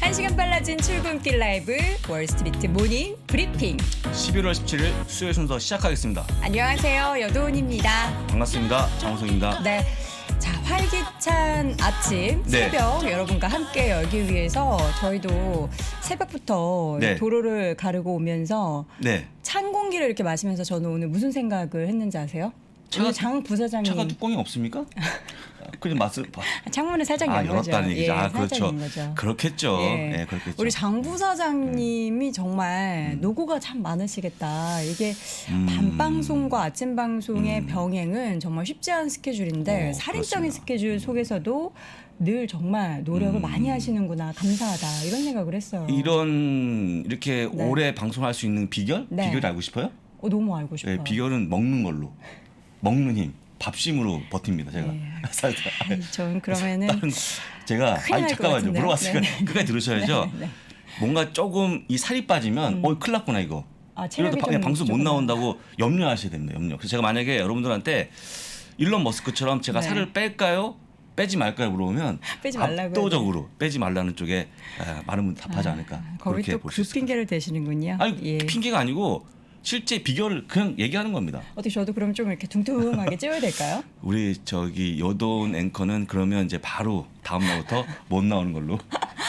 1시간 빨라진 출근길 라이브 월스트리트 모닝 브리핑. 11월 17일 수요일 순서 시작하겠습니다. 안녕하세요. 여도은입니다. 반갑습니다. 장우성입니다. 네. 자, 활기찬 아침, 네. 새벽 여러분과 함께 열기 위해서 저희도 새벽부터 네. 도로를 가르고 오면서 네. 찬 공기를 이렇게 마시면서 저는 오늘 무슨 생각을 했는지 아세요? 오늘 장 부사장님 차가 뚜껑이 없습니까? 그냥 맛을 봐. 창문을 살짝 연 거죠. 열었다는 얘기죠. 살짝 그렇죠. 연 거죠. 그렇겠죠. 예. 네, 그렇겠죠. 우리 장 부사장님이 정말 노고가 참 많으시겠다. 이게 밤 방송과 아침 방송의 병행은 정말 쉽지 않은 스케줄인데 살인적인 그렇습니다. 스케줄 속에서도 늘 정말 노력을 많이 하시는구나. 감사하다. 이런 생각을 했어요. 이렇게 네. 오래 방송할 수 있는 비결? 네. 비결 알고 싶어요? 너무 알고 싶어요. 네, 비결은 먹는 걸로. 먹는 힘. 밥심으로 버팁니다. 제가. 아니, 전 그러면은 다른 제가 큰일 날것 잠깐만요. 같은데요? 물어봤으니까 네네. 끝까지 들으셔야죠. 네. 뭔가 조금 이 살이 빠지면 큰일 났구나 이거. 체력이 이러다 그냥 좀 방송 못 조금 나온다고 염려하셔야 됩니다. 염려. 그래서 제가 만약에 여러분들한테 일론 머스크처럼 제가 네. 살을 뺄까요? 빼지 말까요? 물어보면 빼지 말라고요. 압도적으로 빼지 말라는 쪽에 많은 분들이 답하지 않을까. 거기 그렇게 또 볼 수 그 있을 것 핑계를 대시는군요. 같아요. 아니 예. 핑계가 아니고 실제 비결을 그냥 얘기하는 겁니다. 어떻게 저도 그럼 좀 이렇게 둥둥하게 찌워야 될까요? 우리 저기 여돈 앵커는 그러면 이제 바로 다음 날부터 못 나오는 걸로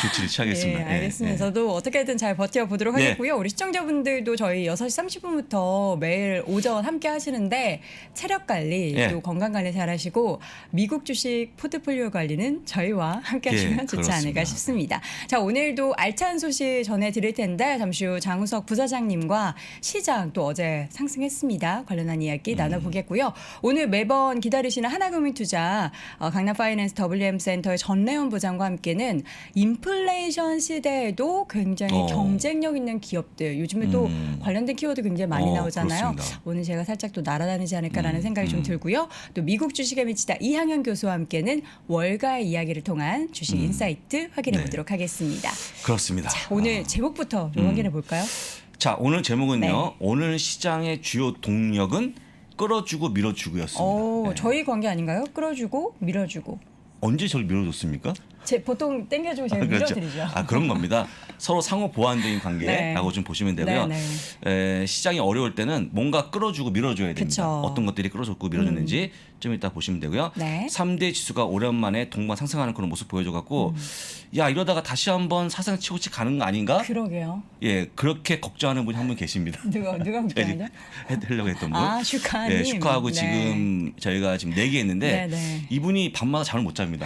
조치를 취하겠습니다. 네, 알겠습니다. 예, 예. 저도 어떻게든 잘 버텨보도록 네. 하겠고요. 우리 시청자분들도 저희 6시 30분부터 매일 오전 함께 하시는데 체력 관리, 네. 또 건강 관리 잘 하시고 미국 주식 포트폴리오 관리는 저희와 함께 하시면 좋지 그렇습니다. 않을까 싶습니다. 자, 오늘도 알찬 소식 전해드릴 텐데 잠시 후 장우석 부사장님과 시장 또 어제 상승했습니다. 관련한 이야기 나눠보겠고요. 오늘 매번 기다리시는 하나금융투자 강남 파이낸스 WM센터의 전래원 부장과 함께는 인플레이션 시대에도 굉장히 경쟁력 있는 기업들, 요즘에 또 관련된 키워드 굉장히 많이 나오잖아요. 그렇습니다. 오늘 제가 살짝 또 날아다니지 않을까라는 생각이 좀 들고요. 또 미국 주식에 미치다 이항현 교수와 함께는 월가의 이야기를 통한 주식 인사이트 확인해 네. 보도록 하겠습니다. 그렇습니다. 자, 오늘 제목부터 좀 확인해 볼까요? 자, 오늘 제목은요. 네. 오늘 시장의 주요 동력은 끌어주고 밀어주고였습니다. 네. 저희 관계 아닌가요? 끌어주고 밀어주고. 언제 저를 밀어줬습니까? 보통 땡겨주고 제가 그렇죠. 밀어드리죠. 그런 겁니다. 서로 상호 보완적인 관계라고 네. 좀 보시면 되고요. 네, 시장이 어려울 때는 뭔가 끌어주고 밀어줘야 됩니다. 그쵸. 어떤 것들이 끌어줬고 밀어줬는지 좀 이따 보시면 되고요. 네. 3대 지수가 오랜만에 동반 상승하는 그런 모습 보여줘갖고 야 이러다가 다시 한번 사상 치고치 가는 거 아닌가? 그러게요. 예, 그렇게 걱정하는 분이 한 분 계십니다. 누가 걱정하죠? 해드리려고 했던 분. 슈카님. 예, 슈카하고 네. 지금 저희가 지금 4개 했는데 네. 이분이 밤마다 잠을 못 잡니다.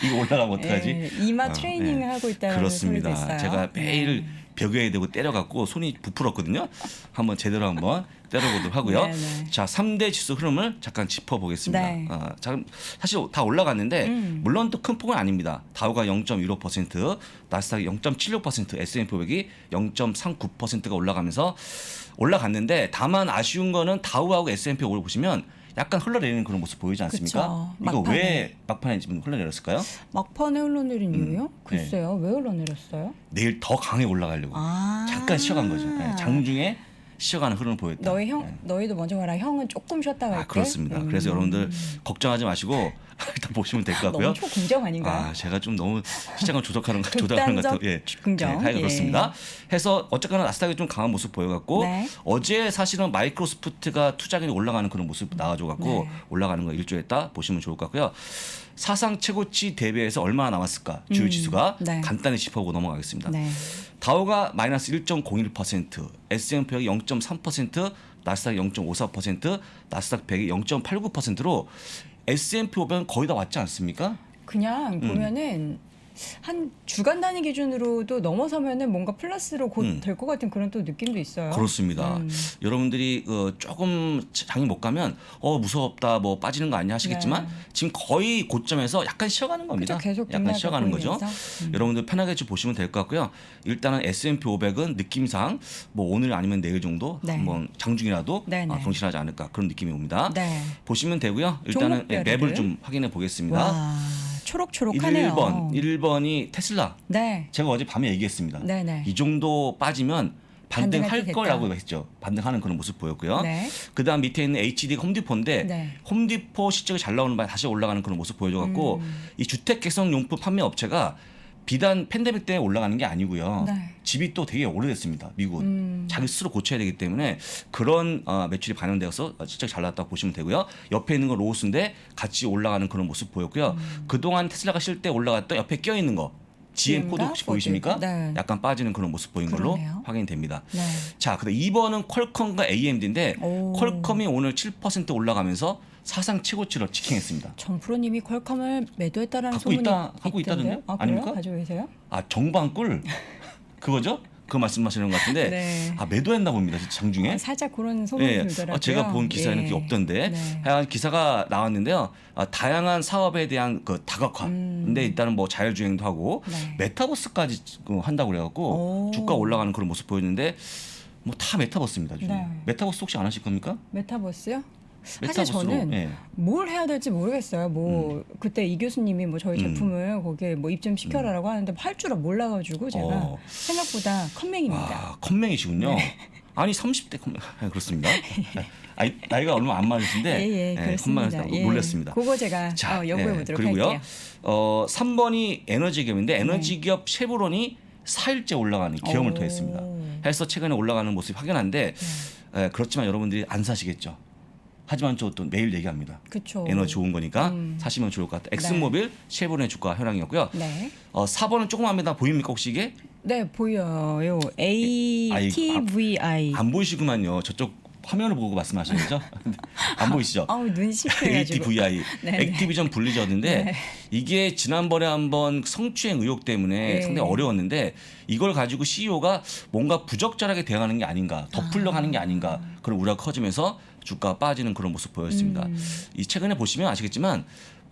이거 올라가면 어떡하지? 예, 이마 트레이닝을 하고 있다는 그렇습니다. 소리도 있어요. 제가 매일 벽에 대고 때려갖고 손이 부풀었거든요. 한번 제대로 한번 때려보도록 하고요. 네네. 자, 3대 지수 흐름을 잠깐 짚어보겠습니다. 네. 자, 사실 다 올라갔는데 물론 또 큰 폭은 아닙니다. 다우가 0.15%, 나스닥이 0.76%, S&P 500이 0.39%가 올라가면서 올라갔는데 다만 아쉬운 거는 다우하고 S&P 500을 보시면 약간 흘러내리는 그런 모습 보이지 않습니까? 그쵸. 이거 막판에. 왜 막판에 지금 흘러내렸을까요? 막판에 흘러내린 이유요? 네. 글쎄요. 왜 흘러내렸어요? 내일 더 강하게 올라가려고 잠깐 쉬어간 거죠. 네, 장중에 쉬어가는 흐름을 보였다. 너희도 먼저 가라. 형은 조금 쉬었다 갈게. 그렇습니다. 그래서 여러분들 걱정하지 마시고 일단 보시면 될 것 같고요. 너무 초긍정 아닌가요? 제가 좀 너무 시장을 조작하는 것 같아요. 예, 긍정. 하여간 그렇습니다. 해서 어쨌거나 나스닥이 좀 강한 모습 보여갖고 네. 어제 사실은 마이크로소프트가 투자금이 올라가는 그런 모습 나와줘갖고 네. 올라가는 거 일조했다 보시면 좋을 것 같고요. 사상 최고치 대비해서 얼마나 남았을까 주요 지수가 네. 간단히 짚어보고 넘어가겠습니다. 네. 다우가 마이너스 1.01%, S&P가 0.3%, 나스닥이 0.54%, 나스닥 100이 0.89%로 S&P 500은 거의 다 왔지 않습니까? 그냥 보면은 한 주간 단위 기준으로도 넘어서면은 뭔가 플러스로 곧 될 것 같은 그런 또 느낌도 있어요. 그렇습니다. 여러분들이 조금 장이 못 가면 무섭다 뭐 빠지는 거 아니냐 하시겠지만 네. 지금 거의 고점에서 약간 쉬어가는 겁니다. 그죠, 계속 약간 쉬어가는 거죠. 보이면서. 여러분들 편하게 좀 보시면 될 것 같고요. 일단은 S&P 500은 느낌상 뭐 오늘 아니면 내일 정도 네. 한번 장중이라도 네네. 경신하지 않을까 그런 느낌이 옵니다. 네. 보시면 되고요. 일단은 종목별을. 맵을 좀 확인해 보겠습니다. 와, 초록초록하네요. 1번이 테슬라. 네. 제가 어제 밤에 얘기했습니다. 네네. 이 정도 빠지면 반등할 반등할 때 거라고 됐다. 했죠. 반등하는 그런 모습 보였고요. 네. 그다음 밑에 있는 HD가 홈디포인데 네. 홈디포 실적이 잘 나오는 바에 다시 올라가는 그런 모습 보여줘갖고 이 주택 개성 용품 판매 업체가 비단 팬데믹 때문에 올라가는 게 아니고요. 네. 집이 또 되게 오래됐습니다. 미국은 자기 스스로 고쳐야 되기 때문에 그런 매출이 반영되어서 진짜 잘 나왔다고 보시면 되고요. 옆에 있는 건 로우스인데 같이 올라가는 그런 모습 보였고요. 그동안 테슬라가 실 때 올라갔던 옆에 껴 있는 거 GM 포드 혹시 포드. 보이십니까? 네. 약간 빠지는 그런 모습 보인 걸로 그러네요. 확인이 됩니다. 네. 자, 근데 2번은 퀄컴과 AMD인데 오. 퀄컴이 오늘 7% 올라가면서 사상 최고치를 직행했습니다. 전 프로님이 퀄컴을 매도했다라는 갖고 소문이 갖고 있다던데요? 아, 그래요? 아닙니까? 가지고 계세요? 아, 정방꿀 그거죠? 그 말씀하시는 것 같은데 네. 아, 매도했나 봅니다. 장중에. 살짝 그런 소문이 예, 들더라고요. 제가 본 기사에는 예. 그게 없던데 네. 하여간 기사가 나왔는데요. 다양한 사업에 대한 그 다각화. 근데 일단은 뭐 자율주행도 하고 네. 메타버스까지 한다고 그래갖고 오. 주가 올라가는 그런 모습 보였는데 뭐 다 메타버스입니다. 요즘에. 네. 메타버스 혹시 안 하실 겁니까? 메타버스요? 사실 메타버스로, 저는 예. 뭘 해야 될지 모르겠어요. 뭐 그때 이 교수님이 뭐 저희 제품을 거기에 뭐 입점 시켜라라고 하는데 할 줄은 몰라가지고 제가 어. 생각보다 컴맹입니다. 아, 컴맹이시군요. 네. 아니 30대 컴맹 그렇습니다. 아니, 나이가 얼마 안 많으신데 예, 그렇습니다. 컴맹 놀랐습니다. 그거 제가 연구해 예, 보도록 그리고요. 할게요. 3번이 에너지 기업인데 에너지 기업 쉐보론이 4일째 올라가는 기염을 오. 토했습니다. 해서 최근에 올라가는 모습이 확연한데 그렇지만 여러분들이 안 사시겠죠. 하지만 저 또 매일 얘기합니다. 그렇죠. 에너지 좋은 거니까 사시면 좋을 것 같다. 엑슨모빌, 쉐보론의 주가 현황이었고요. 네. 4번은 조그맣니다. 보입니까 혹시 이게? 네, 보여요. ATVI. 안 보이시구만요. 저쪽 화면을 보고 말씀하시는 거죠? 안 보이시죠? 아우, 눈이 실패해가지고. ATVI, 네, 액티비전 블리자드인데 네. 이게 지난번에 한번 성추행 의혹 때문에 네. 상당히 어려웠는데 이걸 가지고 CEO가 뭔가 부적절하게 대응하는 게 아닌가, 덮으려고 하는 게 아닌가 그런 우려가 커지면서 주가가 빠지는 그런 모습 보였습니다. 이 최근에 보시면 아시겠지만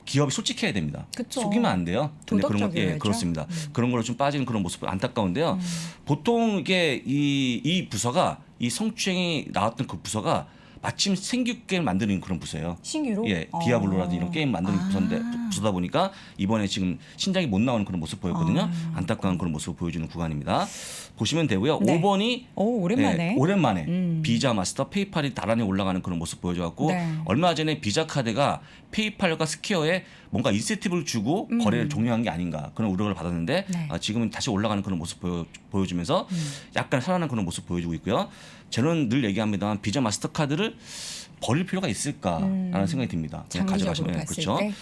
기업이 솔직해야 됩니다. 그쵸. 속이면 안 돼요. 근데 그런 거, 도덕적이어야죠. 그렇습니다. 그런 걸로 좀 빠지는 그런 모습 안타까운데요. 보통 이게 이 부서가 이 성추행이 나왔던 그 부서가 마침 생규 게임 만드는 그런 부서예요. 신규로? 예, 디아블로라든지 이런 게임 만드는 부서다 보니까 이번에 지금 신작이 못 나오는 그런 모습 보였거든요. 안타까운 그런 모습을 보여주는 구간입니다. 보시면 되고요. 네. 5번이 오, 오랜만에. 오랜만에 비자 마스터 페이팔이 나란히 올라가는 그런 모습 보여줘갖고 네. 얼마 전에 비자 카드가 페이팔과 스퀘어에 뭔가 인센티브를 주고 거래를 종료한 게 아닌가 그런 우려를 받았는데 네. 지금은 다시 올라가는 그런 모습 보여주면서 약간 살아나는 그런 모습 보여주고 있고요. 저는 늘 얘기합니다만 비자 마스터카드를 버릴 필요가 있을까라는 생각이 듭니다. 그냥 장기적으로 가져가시면 봤을 그렇죠. 때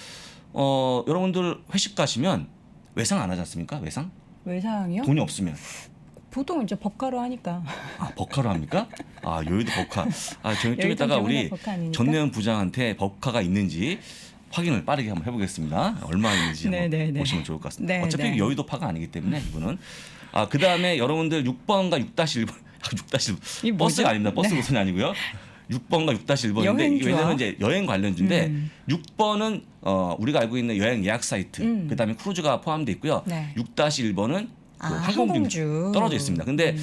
여러분들 회식 가시면 외상 안 하지 않습니까? 외상? 외상이요? 돈이 없으면. 보통 이제 법카로 하니까. 아, 법카로 합니까? 아, 여의도 법카. 아, 저희 좀 여의도 이따가 경원의 우리 법카 아닙니까? 전내현 부장한테 법카가 있는지 확인을 빠르게 한번 해보겠습니다. 얼마 있는지 한번 네. 보시면 좋을 것 같습니다. 네, 어차피 네. 여의도파가 아니기 때문에 이분은. 그 다음에 여러분들 6번과 6-1번, 6-1번 이게 뭐죠? 버스가 아닙니다. 버스 네. 노선이 아니고요. 6번과 6-1번인데 여행주와? 왜냐하면 이제 여행 관련주인데 6번은 우리가 알고 있는 여행 예약 사이트, 그다음에 크루즈가 포함되어 있고요. 네. 6-1번은 그 항공주. 항공주 떨어져 있습니다. 근데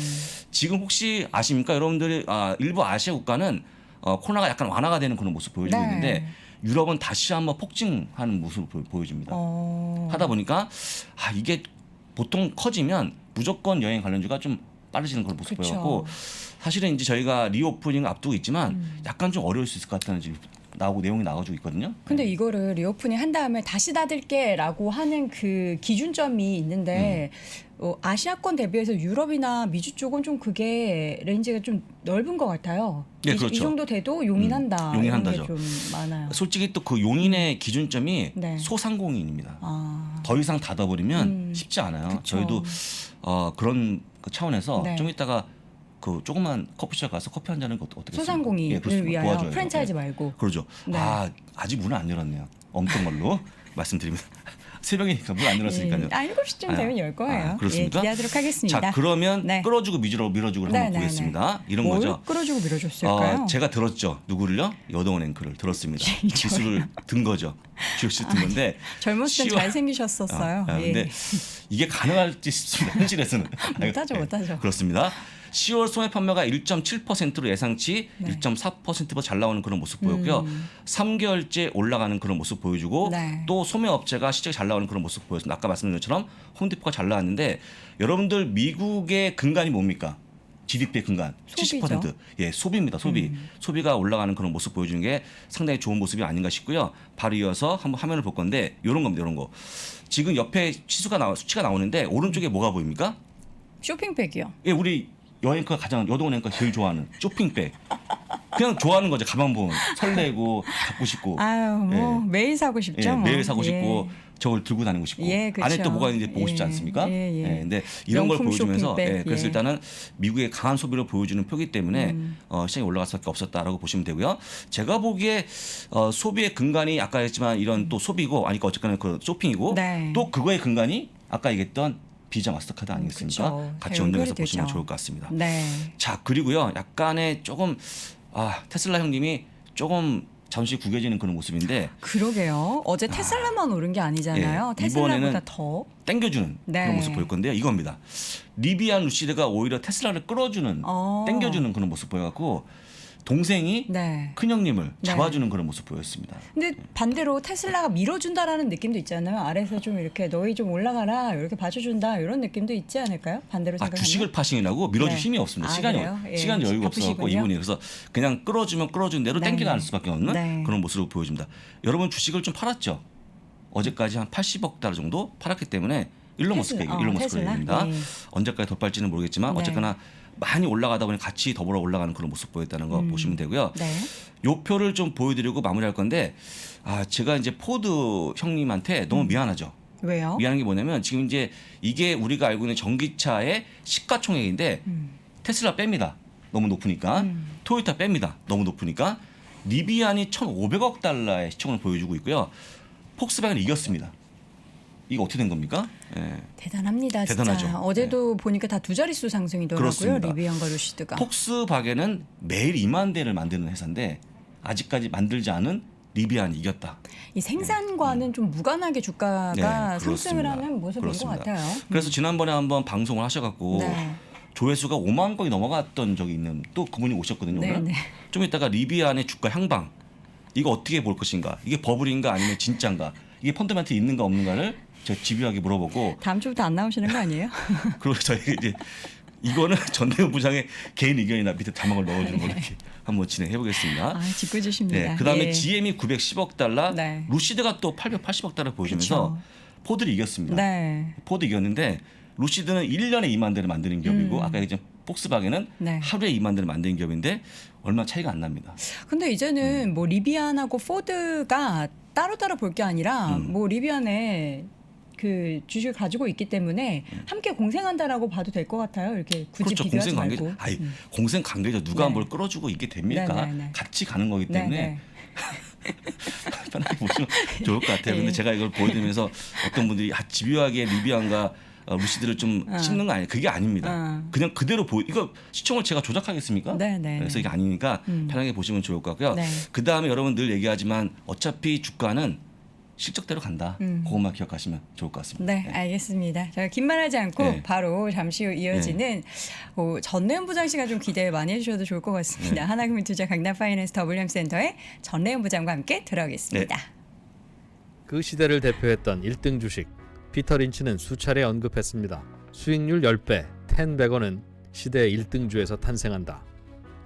지금 혹시 아십니까? 여러분들이 일부 아시아 국가는 코로나가 약간 완화가 되는 그런 모습 보여주고 네. 있는데 유럽은 다시 한번 폭증하는 모습을 보여줍니다. 하다 보니까 이게 보통 커지면 무조건 여행 관련주가 좀 빠르지는 그런 모습 그쵸. 보여갖고 사실은 이제 저희가 리오프닝 앞두고 있지만 약간 좀 어려울 수 있을 것 같다는 지금 내용이 나와주고 있거든요. 근데 이거를 리오프닝 한 다음에 다시 닫을게라고 하는 그 기준점이 있는데 아시아권 대비해서 유럽이나 미주 쪽은 좀 그게 레인지가 좀 넓은 것 같아요. 네, 이 그렇죠. 정도 돼도 용인한다. 용인한다죠. 이런 게 좀 많아요. 솔직히 또 그 용인의 기준점이 네. 소상공인입니다. 아, 더 이상 닫아버리면 쉽지 않아요. 그쵸. 저희도 그런 그 차원에서 네. 좀 이따가 그 조그만 커피숍 가서 커피 한 잔은 어떻게 소상공인을 위하여 프랜차이즈 말고. 그러죠. 네. 아직 문을 안 열었네요. 엄청 걸로 말씀드립니다. 새벽이니까 문 안 열었으니까요. 7시쯤 되면 열 거예요. 그렇습니까? 기대하도록 하겠습니다. 자, 그러면 네. 끌어주고 밀어주고 한번 보겠습니다. 이런 뭘 거죠. 끌어주고 밀어줬을까요? 제가 들었죠. 누구를요? 여동원 앵커를 들었습니다. 기술을 든 거죠. 주역실 든 건데. 젊었을 땐 10월 잘생기셨었어요. 예. 근데 이게 가능할지 싶습니다. 현실에서는. 못하죠. 그렇습니다. 10월 소매 판매가 1.7%로 예상치 네. 1.4%더 잘 나오는 그런 모습 보였고요. 3개월째 올라가는 그런 모습 보여주고 네. 또 소매 업체가 실적이 잘 나오는 그런 모습 보였습니다. 아까 말씀드린 것처럼 홈디포가 잘 나왔는데 여러분들 미국의 근간이 뭡니까? GDP의 근간 소비죠. 70%. 예, 소비입니다. 소비. 소비가 올라가는 그런 모습 보여주는 게 상당히 좋은 모습이 아닌가 싶고요. 바로 이어서 한번 화면을 볼 건데 이런 겁니다. 이런 거. 지금 옆에 수치가 나오는데 오른쪽에 뭐가 보입니까? 쇼핑백이요. 예, 우리 여행가 가장 여동 여행가 제일 좋아하는 쇼핑백. 그냥 좋아하는 거죠. 가방 보면 설레고 갖고 싶고. 아유, 뭐 예. 매일 사고 싶죠. 예, 뭐. 매일 사고 예. 싶고 저걸 들고 다니고 싶고 예, 그렇죠. 안에 또 뭐가 있는지 보고 싶지 예, 않습니까? 예, 예. 근데 이런 걸 명품 보여주면서 쇼핑백, 그래서 예. 일단은 미국의 강한 소비를 보여주는 표기 때문에 시장이 올라갈 수밖에 없었다라고 보시면 되고요. 제가 보기에 소비의 근간이 아까 했지만 이런 또 소비고 아니까 어쨌거나 그 쇼핑이고 네. 또 그거의 근간이 아까 얘기했던 비자 마스터카드 아니겠습니까? 그쵸. 같이 다 연동해서 연결이 보시면 되죠. 좋을 것 같습니다. 네. 자 그리고요 약간의 조금 테슬라 형님이 조금 잠시 구겨지는 그런 모습인데 그러게요. 어제 테슬라만 오른 게 아니잖아요. 예, 테슬라보다 이번에는 더. 땡겨주는 네. 그런 모습 보일 건데요. 이겁니다. 리비안 루시드가 오히려 테슬라를 끌어주는 땡겨주는 그런 모습 보여갖고 동생이 네. 큰형님을 네. 잡아주는 그런 모습 보였습니다. 근데 반대로 테슬라가 밀어준다라는 느낌도 있잖아요. 아래에서 좀 이렇게 너희 좀 올라가라 이렇게 봐줘준다 이런 느낌도 있지 않을까요? 반대로 생각하면. 주식을 파시느라고 밀어줄 네. 힘이 없습니다. 아, 시간이 그래요? 예. 시간 여유가 없어갖고 바쁘시군요. 이분이 그래서 그냥 끌어주면 끌어준 대로 네. 땡겨갈 수밖에 없는 네. 그런 모습을 보여줍니다. 여러분 주식을 좀 팔았죠? 어제까지 한 80억 달러 정도 팔았기 때문에 일론 머스크 테슬라? 얘기입니다. 예. 언제까지 더 팔지는 모르겠지만 네. 어쨌거나 많이 올라가다 보니 같이 더불어 올라가는 그런 모습 보였다는 거 보시면 되고요. 네. 요 표를 좀 보여드리고 마무리할 건데 제가 이제 포드 형님한테 너무 미안하죠. 왜요? 미안한 게 뭐냐면 지금 이제 이게 우리가 알고 있는 전기차의 시가총액인데 테슬라 뺍니다. 너무 높으니까. 토요타 뺍니다. 너무 높으니까. 리비안이 1,500억 달러의 시총을 보여주고 있고요. 폭스바겐이 이겼습니다. 이거 어떻게 된 겁니까? 예. 대단합니다. 대단하죠. 진짜. 어제도 보니까 다 두 자릿수 상승이더라고요. 그렇습니다. 리비안과 루시드가. 폭스바겐은 매일 2만 대를 만드는 회사인데 아직까지 만들지 않은 리비안이 이겼다. 이 생산과는 좀 무관하게 주가가 네, 상승을 그렇습니다. 하는 모습인 그렇습니다. 것 같아요. 그래서 지난번에 한번 방송을 하셔갖고 네. 조회수가 5만 건이 넘어갔던 적이 있는 또 그분이 오셨거든요. 네, 오늘. 네. 좀 이따가 리비안의 주가 향방 이거 어떻게 볼 것인가? 이게 버블인가 아니면 진짜인가? 이게 펀더멘트 있는가 없는가를 제가 집요하게 물어보고 다음 주부터 안 나오시는 거 아니에요? 그리고 저희 이제 이거는 전대훈 부장의 개인 의견이나 밑에 자막을 넣어주는 걸로 이렇게 한번 진행해 보겠습니다. 아, 짓궂으십니다. 네, 그다음에 예. GM이 910억 달러, 네. 루시드가 또 880억 달러 보여주면서 그쵸. 포드를 이겼습니다. 네. 포드 이겼는데 루시드는 1년에 2만 대를 만드는 기업이고 아까 얘기했던 폭스바겐은 네. 하루에 2만 대를 만드는 기업인데 얼마 차이가 안 납니다. 근데 이제는 뭐 리비안하고 포드가 따로따로 볼 게 아니라 뭐 리비안에 그 주식을 가지고 있기 때문에 함께 공생한다라고 봐도 될 것 같아요. 이렇게 굳이 그렇죠. 비교하지 공생 관계. 말고. 아니 공생 관계죠. 누가 네. 뭘 끌어주고 이게 됩니까? 네, 네, 네. 같이 가는 거기 네, 때문에 네. 편하게 보시면 좋을 것 같아요. 예. 근데 제가 이걸 보여드리면서 어떤 분들이 집요하게 리비안과 루시드를 좀 씹는 거 아니에요? 그게 아닙니다. 그냥 그대로 이거 시청을 제가 조작하겠습니까? 네, 네, 그래서 네. 이게 아니니까 편하게 보시면 좋을 것 같고요. 네. 그 다음에 여러분 늘 얘기하지만 어차피 주가는 실적대로 간다. 그것만 기억하시면 좋을 것 같습니다. 네, 알겠습니다. 제가 긴 말하지 않고 네. 바로 잠시 후 이어지는 전래연 부장 씨가 좀 기대 많이 해주셔도 좋을 것 같습니다. 네. 하나금융투자 강남파이낸스 WM센터의 전래연 부장과 함께 들어가겠습니다. 네. 그 시대를 대표했던 1등 주식 피터 린치는 수차례 언급했습니다. 수익률 10배 10백원은 시대의 1등주에서 탄생한다.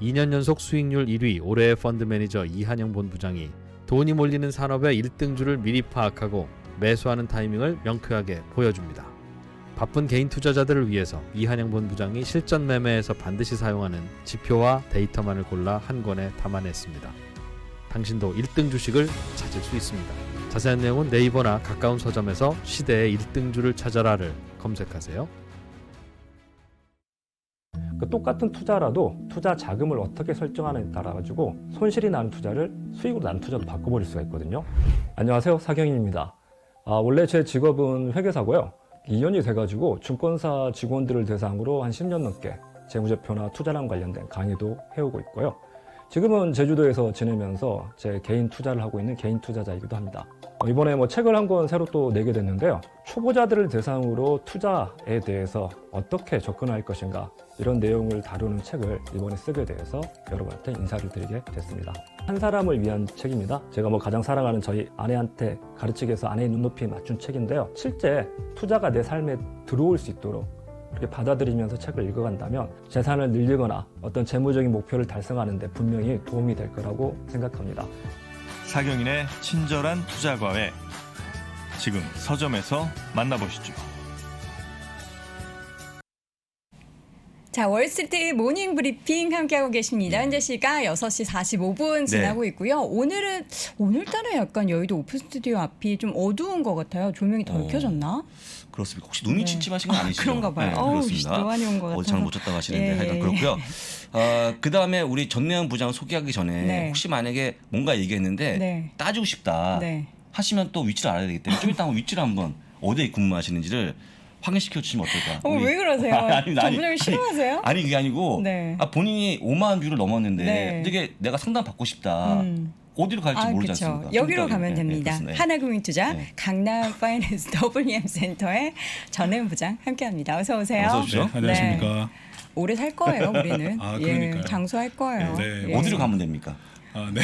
2년 연속 수익률 1위 올해의 펀드 매니저 이한영 본부장이 돈이 몰리는 산업의 1등주를 미리 파악하고 매수하는 타이밍을 명쾌하게 보여줍니다. 바쁜 개인 투자자들을 위해서 이한영 본부장이 실전 매매에서 반드시 사용하는 지표와 데이터만을 골라 한 권에 담아냈습니다. 당신도 1등 주식을 찾을 수 있습니다. 자세한 내용은 네이버나 가까운 서점에서 시대의 1등주를 찾아라를 검색하세요. 똑같은 투자라도 투자 자금을 어떻게 설정하느냐에 따라 가지고 손실이 나는 투자를 수익으로 나는 투자로 바꿔버릴 수가 있거든요. 안녕하세요, 사경인입니다. 원래 제 직업은 회계사고요. 2년이 돼가지고 증권사 직원들을 대상으로 한 10년 넘게 재무제표나 투자랑 관련된 강의도 해오고 있고요. 지금은 제주도에서 지내면서 제 개인 투자를 하고 있는 개인 투자자이기도 합니다. 이번에 책을 한 권 새로 또 내게 됐는데요. 초보자들을 대상으로 투자에 대해서 어떻게 접근할 것인가 이런 내용을 다루는 책을 이번에 쓰게 돼서 여러분한테 인사를 드리게 됐습니다. 한 사람을 위한 책입니다. 제가 가장 사랑하는 저희 아내한테 가르치기 위해서 아내의 눈높이에 맞춘 책인데요. 실제 투자가 내 삶에 들어올 수 있도록 그렇게 받아들이면서 책을 읽어간다면 재산을 늘리거나 어떤 재무적인 목표를 달성하는 데 분명히 도움이 될 거라고 생각합니다. 사경인의 친절한 투자 과외. 지금 서점에서 만나보시죠. 자, 월스트리트 모닝 브리핑 함께하고 계십니다. 현재 시각 6시 45분 지나고 있고요. 오늘따라 약간 여의도 오픈 스튜디오 앞이 좀 어두운 것 같아요. 조명이 덜 켜졌나? 그렇습니다. 혹시 눈이 침침하신 건 아니시죠? 그런가 봐요. 네, 어우, 그렇습니다. 또 많이 온 것 같아요. 잠을 못 잤다고 하시는데 예, 하여간 예. 그렇고요. 그다음에 우리 전내현 부장 소개하기 전에 네. 혹시 만약에 뭔가 얘기했는데 네. 따지고 싶다 네. 하시면 또 위치를 알아야 되기 때문에 좀 이따 한번 위치를 한번 어디에 근무하시는지를 확인시켜 주시면 어떨까? 왜 그러세요? 정 부장님 싫어하세요? 아니 그게 아니고 네. 본인이 5만 뷰를 넘었는데 네. 되게 내가 상담 받고 싶다. 어디로 갈지 모르지 그렇죠. 않습니까? 여기로 좀 이따 가면 네, 됩니다. 네, 그렇습니다. 하나금융투자 네. 강남 파이낸스 WM 센터의 전혜은 부장 함께합니다. 어서 오세요. 어서 오십시오. 네, 안녕하십니까. 오래 살 거예요, 우리는. 아, 예, 그러니까요. 장수할 거예요. 네, 예. 어디로 가면 됩니까? 아, 네.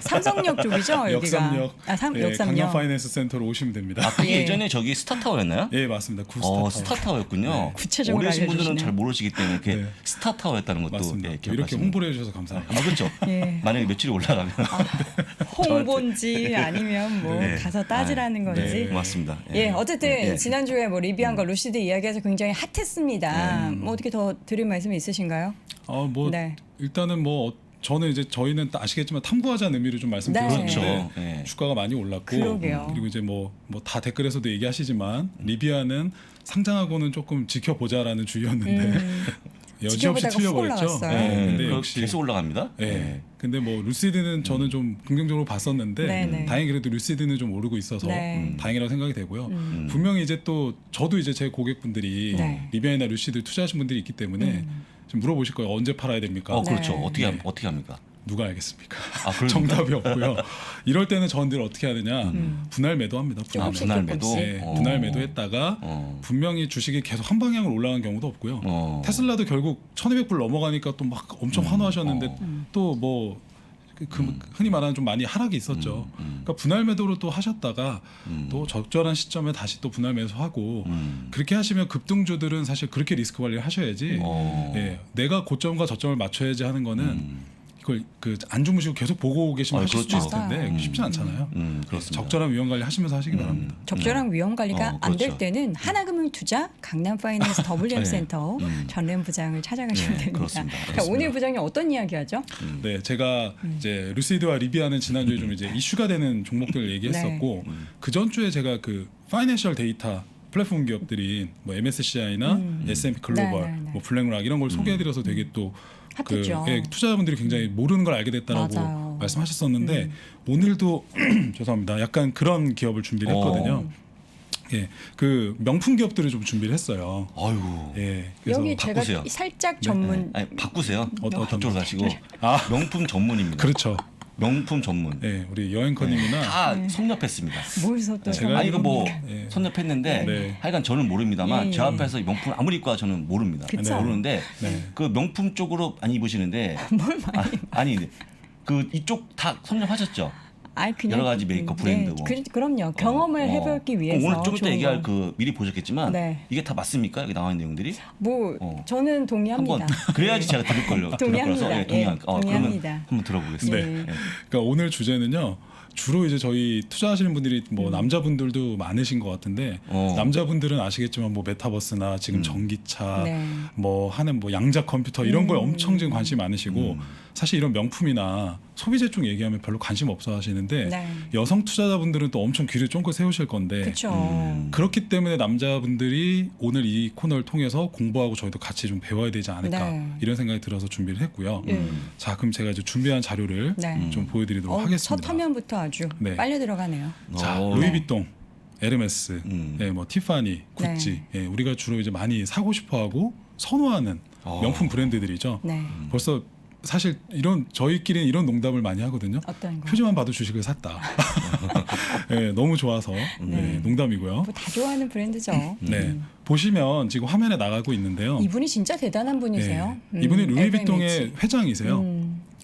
삼성역 쪽이죠, 여기가. 역삼역. 네, 역삼역. 강남 파이낸스 센터로 오시면 됩니다. 그게 예. 예전에 저기 스타타워였나요? 예, 맞습니다. 구스타타워. 스타타워였군요. 네. 구체적으로 오래신 분들은 알려주시네요. 잘 모르시기 때문에 이렇게 네. 스타타워였다는 것도 맞습니다. 예, 이렇게 기억하시면. 홍보를 해주셔서 감사합니다. 그렇죠. 예. 만약에 매출이 올라가면 홍보인지 아니면 뭐 네. 가서 따지라는 건지. 네, 고맙습니다. 예, 어쨌든 예. 지난주에 뭐 리뷰한과 루시드 이야기해서 굉장히 핫했습니다. 뭐 어떻게 더 드릴 말씀이 있으신가요? 뭐 네. 일단은 뭐 저는 이제 저희는 아시겠지만 탐구하자는 의미로 좀 말씀드렸는데 그렇죠. 예. 주가가 많이 올랐고 그러게요. 그리고 이제 뭐 다 댓글에서도 얘기하시지만 리비아는 상장하고는 조금 지켜보자라는 주의였는데 여지없이 지켜보다가 훅 틀려버렸죠. 올라갔어요. 네, 근데 그거 역시 계속 올라갑니다. 네. 근데 뭐 루시드는 저는 좀 긍정적으로 봤었는데 네네. 다행히 그래도 루시드는 좀 오르고 있어서 네. 다행이라고 생각이 되고요. 분명히 이제 또 저도 이제 제 고객분들이 네. 리비아나 루시드 투자하신 분들이 있기 때문에 좀 물어보실 거예요. 언제 팔아야 됩니까? 그렇죠. 네. 어떻게 합니까? 누가 알겠습니까? 그러니까. 정답이 없고요. 이럴 때는 저는 늘 어떻게 해야 되냐? 분할 매도합니다. 조금씩 분할 매도. 조금씩. 네, 분할 매도했다가 분명히 주식이 계속 한 방향으로 올라간 경우도 없고요. 테슬라도 결국 1,200불 넘어가니까 또 막 엄청 환호하셨는데 또 뭐 흔히 말하는 좀 많이 하락이 있었죠. 그러니까 분할 매도로 또 하셨다가 또 적절한 시점에 다시 또 분할 매수하고 그렇게 하시면 급등주들은 사실 그렇게 리스크 관리를 하셔야지. 예, 내가 고점과 저점을 맞춰야지 하는 거는 이걸 안 주무시고 계속 보고 계시면 하실 그렇죠. 수도 있을 텐데 맞아요. 쉽지 않잖아요. 그렇습니다. 적절한 위험 관리 하시면서 하시기 바랍니다. 적절한 위험 관리가 안 될 그렇죠. 때는 하나금융투자 강남 파이낸스 WM 네. 센터 전혜은 부장을 찾아가시면 네, 됩니다. 그렇습니다. 자, 그렇습니다. 오늘 부장님 어떤 이야기하죠? 네, 제가 이제 루시드와 리비아는 지난주에 좀 이제 이슈가 되는 종목들을 얘기했었고 그 전주에 제가 그 파이낸셜 데이터 플랫폼 기업들인 뭐 MSCI나 S&P 글로벌, 네, 네, 네. 뭐 블랙락 이런 걸 소개해드려서 되게 또 핫했죠. 투자자분들이 굉장히 모르는 걸 알게 됐다라고 맞아요. 말씀하셨었는데 오늘도 죄송합니다. 약간 그런 기업을 준비를 했거든요. 예, 그 명품 기업들을 좀 준비를 했어요. 아이고. 예, 그래서 여기 제가 바꾸세요. 살짝 전문 아니, 바꾸세요. 어떤 쪽으로 가시고 아. 명품 전문입니다. 그렇죠. 명품 전문. 예, 우리 여행커님이나 다 섭렵했습니다. 뭘서 또 제가 아니 이거 뭐 예. 섭렵했는데 네. 하여간 저는 모릅니다만 예, 예. 제 앞에서 명품 아무리 입고 와 저는 모릅니다. 그쵸. 모르는데 네. 그 명품 쪽으로 안 입으시는데 뭘 많이 아니 그 이쪽 다 섭렵하셨죠? 아니 그냥 여러 가지 메이크업 브랜드 뭐. 그럼요. 경험을 해보기 위해서 오늘 좀 이따 좋은 얘기할 거. 그 미리 보셨겠지만 네. 이게 다 맞습니까? 여기 나와 있는 내용들이? 뭐 한번 저는 동의합니다. 그래야지 제가 들을 걸요. 동의합니다. 들을 거라서 동의할까? 예, 그러면 동의합니다. 한번 들어보겠습니다. 네. 예. 그러니까 오늘 주제는요. 주로 이제 저희 투자하시는 분들이 뭐 남자분들도 많으신 것 같은데 남자분들은 아시겠지만 뭐 메타버스나 지금 전기차 네. 뭐 하는 뭐 양자 컴퓨터 이런 거에 엄청 지금 관심이 많으시고 사실 이런 명품이나 소비재 쪽 얘기하면 별로 관심 없어 하시는데 네. 여성 투자자분들은 또 엄청 귀를 쫑긋 세우실 건데 그렇죠. 그렇기 때문에 남자분들이 오늘 이 코너를 통해서 공부하고 저희도 같이 좀 배워야 되지 않을까 네. 이런 생각이 들어서 준비를 했고요. 자, 그럼 제가 이제 준비한 자료를 네. 좀 보여드리도록 하겠습니다. 첫 화면부터 아주 네. 빨려 들어가네요. 자, 어. 루이비통, 에르메스, 뭐 티파니, 구찌, 네. 우리가 주로 이제 많이 사고 싶어하고 선호하는 명품 브랜드들이죠. 네. 벌써 사실 이런 저희끼리는 이런 농담을 많이 하거든요. 어떤 거? 표지만 봐도 주식을 샀다. 너무 좋아서 농담이고요. 뭐 다 좋아하는 브랜드죠. 네, 보시면 지금 화면에 나가고 있는데요. 이분이 진짜 대단한 분이세요. 이분이 루이비통의 LVMH. 회장이세요.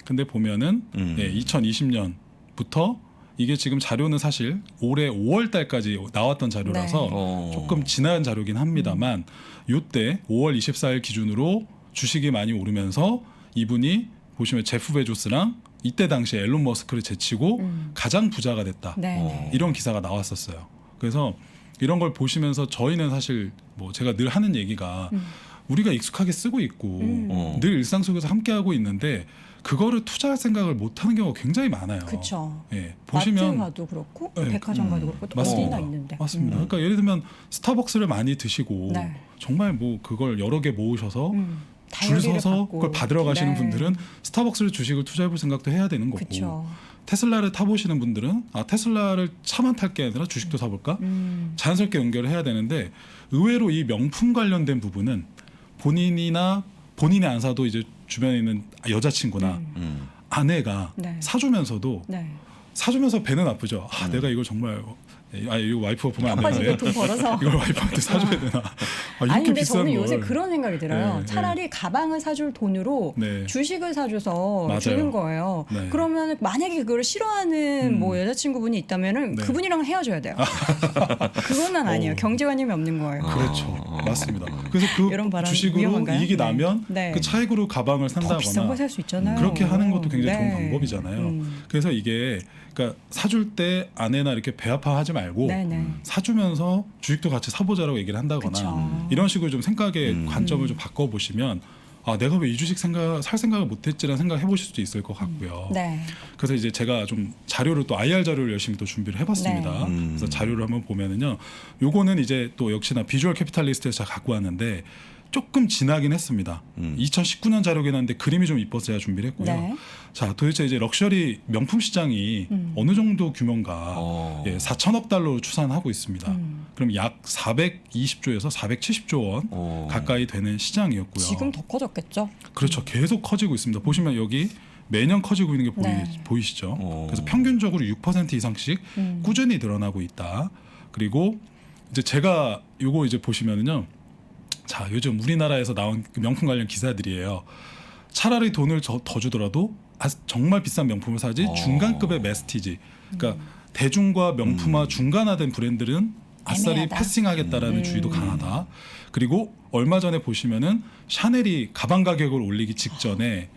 근데 보면은 2020년부터 이게 지금 자료는 사실 올해 5월 달까지 나왔던 자료라서 네. 조금 지난 자료긴 합니다만 요때 5월 24일 기준으로 주식이 많이 오르면서 이분이 보시면 제프 베조스랑 이때 당시에 앨런 머스크를 제치고 가장 부자가 됐다. 네. 이런 기사가 나왔었어요. 그래서 이런 걸 보시면서 저희는 사실 뭐 제가 늘 하는 얘기가 우리가 익숙하게 쓰고 있고 늘 일상 속에서 함께 하고 있는데 그거를 투자할 생각을 못 하는 경우가 굉장히 많아요. 그렇죠. 예. 마트 보시면 가도 그렇고 네. 백화점 가도 그렇고 또 맞습니다. 어디나 있는데. 맞습니다. 그러니까 예를 들면 스타벅스를 많이 드시고 네. 정말 뭐 그걸 여러 개 모으셔서 줄 다이어리를 서서 받고. 그걸 받으러 가시는 네. 분들은 스타벅스를 주식을 투자해 볼 생각도 해야 되는 거고 그렇죠. 테슬라를 타보시는 분들은 테슬라를 차만 탈 게 아니라 주식도 사볼까? 자연스럽게 연결을 해야 되는데 의외로 이 명품 관련된 부분은 본인이 안 사도 이제 주변에 있는 여자친구나 아내가 네. 사주면서도 네. 사주면서 배는 아프죠. 내가 이걸 정말 이거 와이프가 보면 안 아빠 되는데 집에 돈 벌어서. 이걸 와이프한테 사줘야 되나? 이렇게 아니 근데 비싼 저는 걸. 요새 그런 생각이 들어요. 네, 차라리 가방을 사줄 돈으로 네. 주식을 사줘서 맞아요. 주는 거예요. 네. 그러면 만약에 그걸 싫어하는 뭐 여자친구분이 있다면은 네. 그분이랑 헤어져야 돼요. 그거는 아니에요. 경제관념이 없는 거예요. 그렇죠. 맞습니다. 그래서 그 이런 발언 주식으로 위험한가요? 이익이 네. 나면 네. 그 차익으로 가방을 더 비싼 산다거나 거 살 수 있잖아요. 그렇게 하는 것도 굉장히 네. 좋은 방법이잖아요. 그래서 이게 그러니까 사줄 때 아내나 이렇게 배 아파하지 말고 네네. 사주면서 주식도 같이 사보자라고 얘기를 한다거나 그쵸. 이런 식으로 좀 생각의 관점을 좀 바꿔보시면 내가 왜 이 주식 살 생각을 못했지라는 생각을 해보실 수도 있을 것 같고요. 네. 그래서 이제 제가 좀 자료를 또 IR 자료를 열심히 또 준비를 해봤습니다. 네. 그래서 자료를 한번 보면은요, 요거는 이제 또 역시나 비주얼 캐피탈리스트에서 제가 갖고 왔는데 조금 지나긴 했습니다. 2019년 자료긴 한데 그림이 좀 이뻐서 제가 준비를 했고요. 네. 자, 도대체 이제 럭셔리 명품 시장이 어느 정도 규모인가? 4천억 달러로 추산하고 있습니다. 그럼 약 420조에서 470조 원 가까이 되는 시장이었고요. 지금 더 커졌겠죠? 그렇죠. 계속 커지고 있습니다. 보시면 여기 매년 커지고 있는 게 네. 보이시죠? 그래서 평균적으로 6% 이상씩 꾸준히 늘어나고 있다. 그리고 이제 제가 요거 이제 보시면은요. 자, 요즘 우리나라에서 나온 그 명품 관련 기사들이에요. 차라리 돈을 더 주더라도 정말 비싼 명품을 사지 중간급의 메스티지. 그러니까 대중과 명품화 중간화된 브랜드는 아싸리 애매하다. 패싱하겠다라는 주의도 강하다. 그리고 얼마 전에 보시면은 샤넬이 가방 가격을 올리기 직전에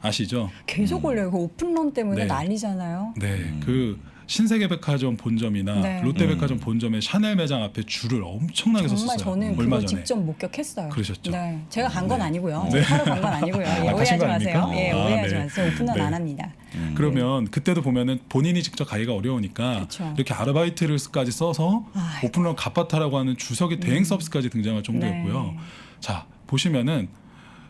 아시죠? 계속 올려요. 그 오픈런 때문에 네. 난리잖아요. 네, 그 신세계백화점 본점이나 네. 롯데백화점 본점의 샤넬 매장 앞에 줄을 엄청나게 정말 섰었어요. 저는 얼마 그걸 전에. 직접 목격했어요. 그러셨죠? 네, 제가 간 건 네. 아니고요. 네. 사러 간 건 아니고요. 예, 가신 오해하지 거 마세요. 아닙니까? 예, 아, 오해하지 네. 마세요. 오픈런 네. 안 합니다. 그러면 그때도 보면은 본인이 직접 가기가 어려우니까 그쵸. 이렇게 아르바이트를까지 써서 아이고. 오픈런 갚아타라고 하는 주석의 대행 서비스까지 등장할 정도였고요. 네. 자, 보시면은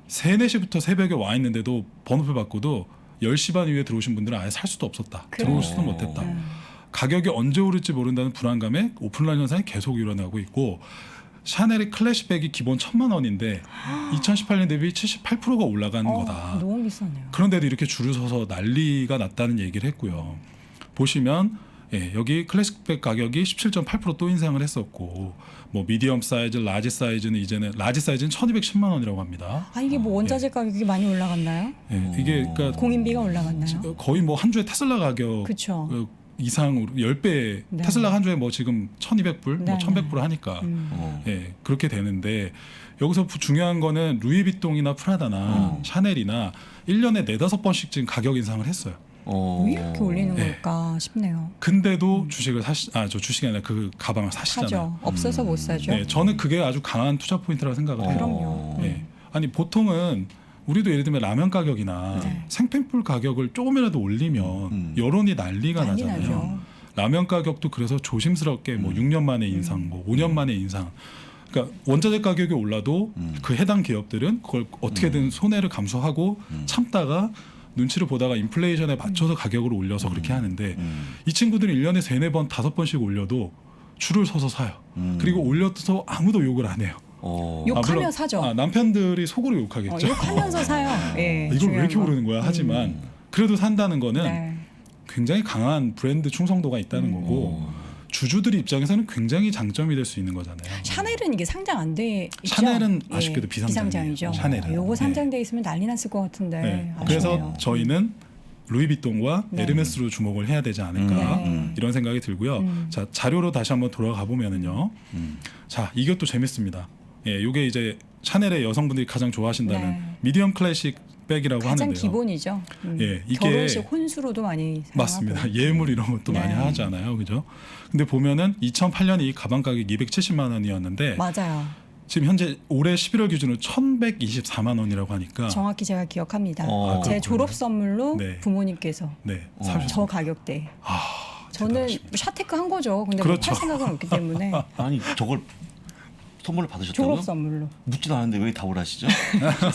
3, 4시부터 새벽에 와 있는데도 번호표 받고도 10시 반 이후에 들어오신 분들은 아예 살 수도 없었다. 들어올 수도 못했다. 가격이 언제 오를지 모른다는 불안감에 오픈런 현상이 계속 일어나고 있고 샤넬의 클래시백이 기본 1,000만 원인데 2018년 대비 78%가 올라간 거다. 너무 비싸네요. 그런데도 이렇게 줄을 서서 난리가 났다는 얘기를 했고요. 보시면 여기 클래식백 가격이 17.8% 또 인상을 했었고 뭐 미디엄 사이즈, 라지 사이즈는 이제는 라지 사이즈는 1,210만 원이라고 합니다. 아 이게 뭐 원자재 가격이 많이 올라갔나요? 이게 그러니까 공인비가 올라갔나요? 거의 뭐 한 주에 테슬라 가격 그렇죠. 이상으로 10배 네. 테슬라 한 주에 뭐 지금 1,200불, 네, 뭐 1,100불 하니까 그렇게 되는데 여기서 중요한 거는 루이비통이나 프라다나 샤넬이나 1년에 4-5번씩 지금 가격 인상을 했어요. 왜 이렇게 올리는 네. 걸까 싶네요. 근데도 주식을 저 주식이 아니라 그 가방을 사시잖아요. 사죠. 없어서 못 사죠. 네, 저는 그게 아주 강한 투자 포인트라고 생각을 해요. 그럼요. 네. 아니 보통은 우리도 예를 들면 라면 가격이나 네. 생필품 가격을 조금이라도 올리면 여론이 난리가 난리 나잖아요. 나죠. 라면 가격도 그래서 조심스럽게 뭐 6년 만에 인상, 뭐 5년 만에 인상. 그러니까 원자재 가격이 올라도 그 해당 기업들은 그걸 어떻게든 손해를 감수하고 참다가 눈치를 보다가 인플레이션에 맞춰서 가격을 올려서 그렇게 하는데 이 친구들은 1년에 3-4번, 5번씩 올려도 줄을 서서 사요. 그리고 올려서 아무도 욕을 안 해요. 욕하며 물론, 사죠. 남편들이 속으로 욕하겠죠. 욕하면서 사요. 예, 이걸 왜 중요한 이렇게 거. 오르는 거야? 하지만 그래도 산다는 거는 네. 굉장히 강한 브랜드 충성도가 있다는 거고 주주들 입장에서는 굉장히 장점이 될 수 있는 거잖아요. 샤넬은 이게 상장 안 돼 있죠? 샤넬은 아쉽게도 비상장이에요. 비상장이죠. 샤넬은. 요거 네. 상장돼 있으면 난리 났을 것 같은데. 네. 아쉽네요. 그래서 저희는 루이비통과 네. 에르메스로 주목을 해야 되지 않을까 네. 이런 생각이 들고요. 자, 자료로 다시 한번 돌아가 보면은요. 자, 이것도 재밌습니다. 예, 이게 이제 샤넬의 여성분들이 가장 좋아하신다는 네. 미디엄 클래식 백이라고 가장 하는데요. 기본이죠. 예, 이게 결혼식 혼수로도 많이 맞습니다. 사용하고. 예물 이런 것도 네. 많이 하잖아요, 그죠? 근데 보면은 2008년에 이 가방 가격 270만 원이었는데 맞아요. 지금 현재 올해 11월 기준으로 1,124만 원이라고 하니까 정확히 제가 기억합니다. 아, 제 그렇군요. 졸업 선물로 네. 부모님께서 네, 저 사셨습니다. 가격대. 아, 저는 대단하십니다. 샤테크 한 거죠. 근데 그렇죠. 뭐팔 생각은 없기 때문에 아니 저걸 선물을 받으셨다고요? 졸업 선물로. 묻지도 않았는데 왜 답을 하시죠?